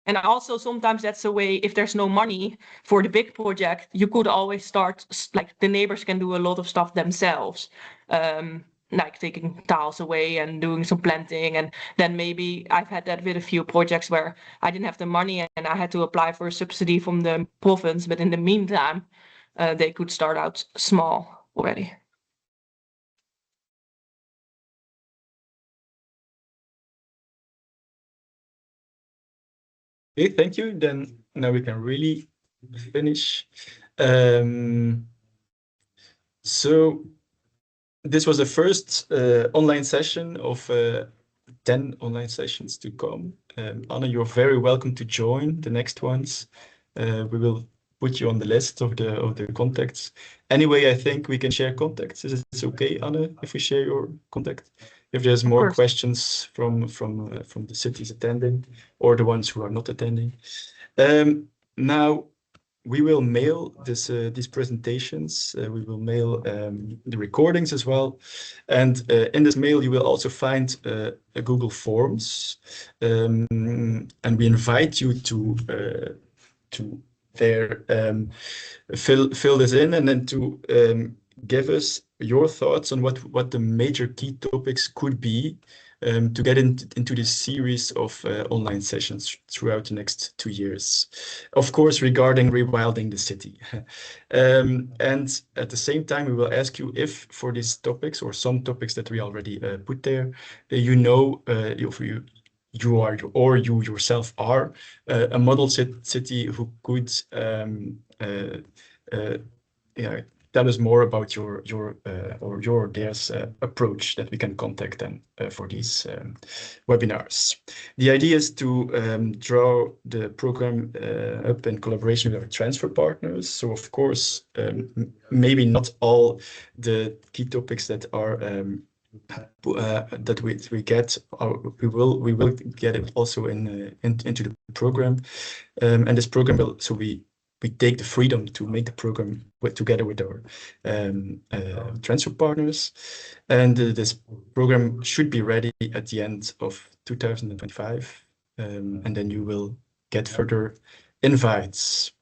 And also sometimes that's a way, if there's no money for the big project, you could always start, like the neighbors can do a lot of stuff themselves. Like taking tiles away and doing some planting. And then maybe I've had that with a few projects where I didn't have the money and I had to apply for a subsidy from the province. But in the meantime, they could start out small already. Okay, thank you. Then now we can really finish. So this was the first online session of 10 online sessions to come. Anna, you're very welcome to join the next ones. We will put you on the list of the contacts. Anyway, I think we can share contacts. Is it okay, Anna, if we share your contact? If there's more questions from the cities attending or the ones who are not attending. Now, we will mail these presentations. We will mail the recordings as well. And in this mail, you will also find a Google Forms. And we invite you to there fill this in and then to give us your thoughts on what the major key topics could be to get into this series of online sessions throughout the next 2 years. Of course, regarding rewilding the city. And at the same time, we will ask you if for these topics or some topics that we already put there, if you are or you yourself are a model city who could tell us more about your or theirs approach that we can contact them for these webinars. The idea is to draw the program up in collaboration with our transfer partners. So of course, maybe not all the key topics that are that we get, we will get it also into the program, and this program will, so we take the freedom to make the program together with our transfer partners, and this program should be ready at the end of 2025, and then you will get further invites.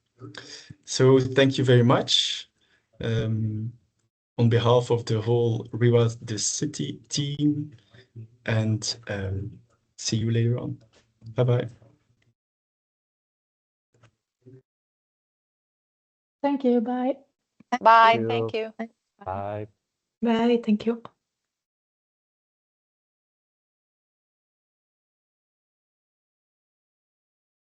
So thank you very much. On behalf of the whole Rewild the City team, and see you later on. Bye-bye. Thank you. Bye. Bye. Thank you. Bye. Bye. Thank you.